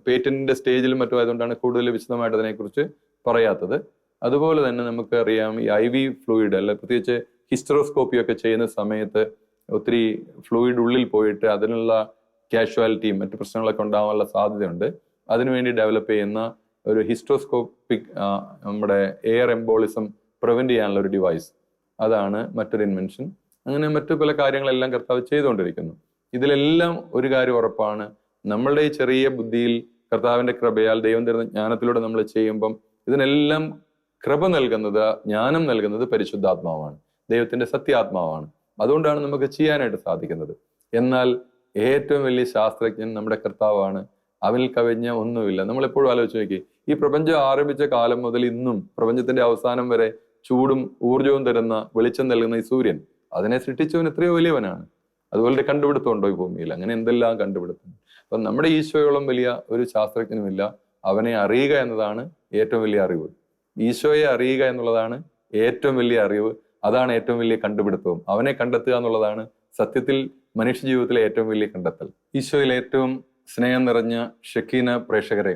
പേറ്റന്റിന്റെ സ്റ്റേജിലും മറ്റും ആയതുകൊണ്ടാണ് കൂടുതൽ വിശദമായിട്ട് അതിനെക്കുറിച്ച് പറയാത്തത്. അതുപോലെ തന്നെ നമുക്കറിയാം, ഈ IV ഫ്ലൂയിഡ് അല്ല, പ്രത്യേകിച്ച് ഹിസ്റ്ററോസ്കോപ്പി ഒക്കെ ചെയ്യുന്ന സമയത്ത് ഒത്തിരി ഫ്ലൂയിഡ് ഉള്ളിൽ പോയിട്ട് അതിനുള്ള കാഷ്വാലിറ്റിയും മറ്റു പ്രശ്നങ്ങളൊക്കെ ഉണ്ടാകാനുള്ള സാധ്യതയുണ്ട്. അതിനുവേണ്ടി ഡെവലപ്പ് ചെയ്യുന്ന ഒരു ഹിസ്റ്റോസ്കോപ്പിക് നമ്മുടെ എയർ എംബോളിസം പ്രിവെന്റ് ചെയ്യാനുള്ള ഒരു ഡിവൈസ്, അതാണ് മറ്റൊരു ഇൻവെൻഷൻ. അങ്ങനെ മറ്റു പല കാര്യങ്ങളെല്ലാം കർത്താവ് ചെയ്തുകൊണ്ടിരിക്കുന്നു. ഇതിലെല്ലാം ഒരു കാര്യം ഉറപ്പാണ്, നമ്മളുടെ ഈ ചെറിയ ബുദ്ധിയിൽ കർത്താവിന്റെ കൃപയാൽ ദൈവം തരുന്ന ജ്ഞാനത്തിലൂടെ നമ്മൾ ചെയ്യുമ്പം ഇതിനെല്ലാം കൃപ നൽകുന്നത്, ജ്ഞാനം നൽകുന്നത് പരിശുദ്ധാത്മാവാണ്, ദൈവത്തിന്റെ സത്യാത്മാവാണ്. അതുകൊണ്ടാണ് നമുക്ക് ചെയ്യാനായിട്ട് സാധിക്കുന്നത്. എന്നാൽ ഏറ്റവും വലിയ ശാസ്ത്രജ്ഞൻ നമ്മുടെ കർത്താവാണ്. അവനിൽ കവിഞ്ഞ ഒന്നുമില്ല. നമ്മളെപ്പോഴും ആലോചിച്ച് നോക്കി, ഈ പ്രപഞ്ചം ആരംഭിച്ച കാലം മുതൽ ഇന്നും പ്രപഞ്ചത്തിന്റെ അവസാനം വരെ ചൂടും ഊർജവും തരുന്ന വെളിച്ചം നൽകുന്ന ഈ സൂര്യൻ, അതിനെ സൃഷ്ടിച്ചവൻ എത്രയോ വലിയവനാണ്. അതുപോലെ കണ്ടുപിടുത്തമുണ്ടോ ഈ ഭൂമിയിൽ? അങ്ങനെ എന്തെല്ലാം കണ്ടുപിടുത്തം. അപ്പൊ നമ്മുടെ ഈശോയോളം വലിയ ഒരു ശാസ്ത്രജ്ഞനുമില്ല. അവനെ അറിയുക എന്നതാണ് ഏറ്റവും വലിയ അറിവ്. ഈശോയെ അറിയുക എന്നുള്ളതാണ് ഏറ്റവും വലിയ അറിവ്. അതാണ് ഏറ്റവും വലിയ കണ്ടുപിടുത്തവും. അവനെ കണ്ടെത്തുക എന്നുള്ളതാണ് സത്യത്തിൽ മനുഷ്യ ജീവിതത്തിലെ ഏറ്റവും വലിയ കണ്ടെത്തൽ. ഈശോയിൽ ഏറ്റവും സ്നേഹം നിറഞ്ഞ ഷെക്കീന പ്രേക്ഷകരെ,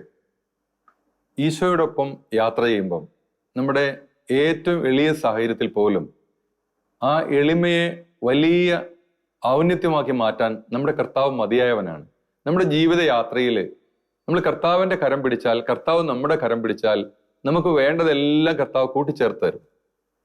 ഈശോയോടൊപ്പം യാത്ര ചെയ്യുമ്പം നമ്മുടെ ഏറ്റവും എളിയ സാഹചര്യത്തിൽ പോലും ആ എളിമയെ വലിയ ഔന്നത്യമാക്കി മാറ്റാൻ നമ്മുടെ കർത്താവ് മതിയായവനാണ്. നമ്മുടെ ജീവിത യാത്രയിൽ നമ്മൾ കർത്താവിന്റെ കരം പിടിച്ചാൽ, കർത്താവ് നമ്മുടെ കരം പിടിച്ചാൽ നമുക്ക് വേണ്ടതെല്ലാം കർത്താവ് കൂട്ടിച്ചേർത്ത് തരും.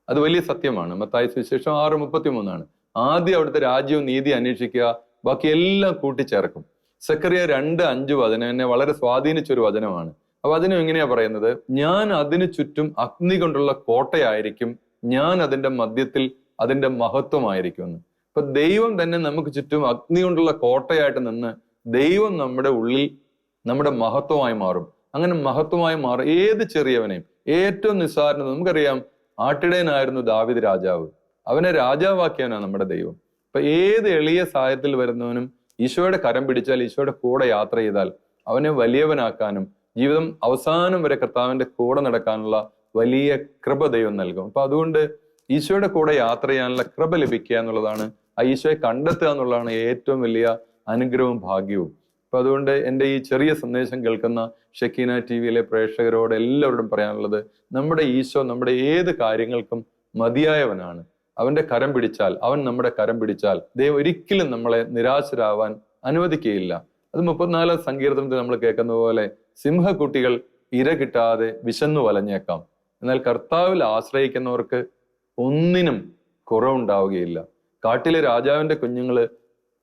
അത് വലിയ സത്യമാണ്. മത്തായി സുവിശേഷം 6:33 ആദ്യം അവിടുത്തെ രാജ്യവും നീതി അന്വേഷിക്കുക, ബാക്കി എല്ലാം കൂട്ടിച്ചേർക്കും. സെക്കറിയ 2:5 വചനം എന്നെ വളരെ സ്വാധീനിച്ചൊരു വചനമാണ്. അപ്പൊ അതിനും എങ്ങനെയാ പറയുന്നത്? ഞാൻ അതിനു ചുറ്റും അഗ്നി കൊണ്ടുള്ള കോട്ടയായിരിക്കും, ഞാൻ അതിന്റെ മധ്യത്തിൽ അതിന്റെ മഹത്വമായിരിക്കും എന്ന്. അപ്പൊ ദൈവം തന്നെ നമുക്ക് ചുറ്റും അഗ്നി കൊണ്ടുള്ള കോട്ടയായിട്ട് നിന്ന് ദൈവം നമ്മുടെ ഉള്ളിൽ നമ്മുടെ മഹത്വമായി മാറും. അങ്ങനെ മഹത്വമായി മാറും ഏത് ചെറിയവനെയും, ഏറ്റവും നിസ്സാരനും. നമുക്കറിയാം, ആട്ടിടയനായിരുന്നു ദാവീദ് രാജാവ്, അവനെ രാജാവാക്കിയവനാണ് നമ്മുടെ ദൈവം. അപ്പൊ ഏത് എളിയ സാഹചര്യത്തിൽ വരുന്നവനും ഈശോയുടെ കരം പിടിച്ചാൽ, ഈശോയുടെ കൂടെ യാത്ര ചെയ്താൽ അവനെ വലിയവനാക്കാനും ജീവിതം അവസാനം വരെ കർത്താവിന്റെ കൂടെ നടക്കാനുള്ള വലിയ കൃപ ദൈവം നൽകും. അപ്പൊ അതുകൊണ്ട് ഈശോയുടെ കൂടെ യാത്ര ചെയ്യാനുള്ള കൃപ ലഭിക്കുക എന്നുള്ളതാണ്, ആ ഈശോയെ കണ്ടെത്തുക എന്നുള്ളതാണ് ഏറ്റവും വലിയ അനുഗ്രഹവും ഭാഗ്യവും. അപ്പൊ അതുകൊണ്ട് എൻ്റെ ഈ ചെറിയ സന്ദേശം കേൾക്കുന്ന ഷെക്കീന TV പ്രേക്ഷകരോട് എല്ലാവരോടും പറയാനുള്ളത്, നമ്മുടെ ഈശോ നമ്മുടെ ഏത് കാര്യങ്ങൾക്കും മതിയായവനാണ്. അവന്റെ കരം പിടിച്ചാൽ, അവൻ നമ്മുടെ കരം പിടിച്ചാൽ ദൈവം ഒരിക്കലും നമ്മളെ നിരാശരാവാൻ അനുവദിക്കുകയില്ല. അത് 34 സങ്കീർത്തനത്തിൽ നമ്മൾ കേൾക്കുന്ന പോലെ സിംഹക്കുട്ടികൾ ഇര കിട്ടാതെ വിശന്നു വലഞ്ഞേക്കാം, എന്നാൽ കർത്താവിൽ ആശ്രയിക്കുന്നവർക്ക് ഒന്നിനും കുറവുണ്ടാവുകയില്ല. കാട്ടിലെ രാജാവിന്റെ കുഞ്ഞുങ്ങള്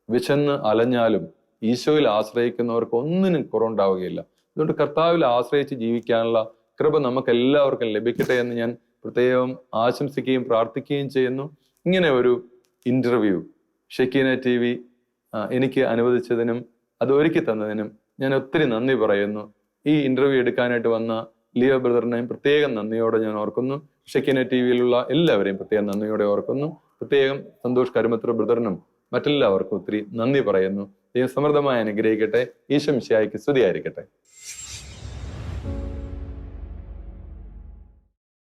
വിശന്ന് അലഞ്ഞാലും ഈശോയിൽ ആശ്രയിക്കുന്നവർക്ക് ഒന്നിനും കുറവുണ്ടാവുകയില്ല. അതുകൊണ്ട് കർത്താവിൽ ആശ്രയിച്ച് ജീവിക്കാനുള്ള കൃപ നമുക്ക് എല്ലാവർക്കും ലഭിക്കട്ടെ എന്ന് ഞാൻ പ്രത്യേകം ആശംസിക്കുകയും പ്രാർത്ഥിക്കുകയും ചെയ്യുന്നു. ഇങ്ങനെ ഒരു ഇന്റർവ്യൂ ഷെക്കീന TV എനിക്ക് അനുവദിച്ചതിനും അത് ഒരുക്കി തന്നതിനും ഞാൻ ഒത്തിരി നന്ദി പറയുന്നു. ഈ ഇന്റർവ്യൂ എടുക്കാനായിട്ട് വന്ന ലിയോ ബ്രദറിനെയും പ്രത്യേകം നന്ദിയോടെ ഞാൻ ഓർക്കുന്നു. ഷെക്കീന TVയിലുള്ള എല്ലാവരെയും പ്രത്യേകം നന്ദിയോടെ ഓർക്കുന്നു. പ്രത്യേകം സന്തോഷ് കരുമത്ര ബ്രദറിനും മറ്റെല്ലാവർക്കും ഒത്തിരി നന്ദി പറയുന്നു. ദൈവം സമൃദ്ധമായി അനുഗ്രഹിക്കട്ടെ. ഈശോ മിശിഹായ്ക്ക് സ്തുതിയായിരിക്കട്ടെ.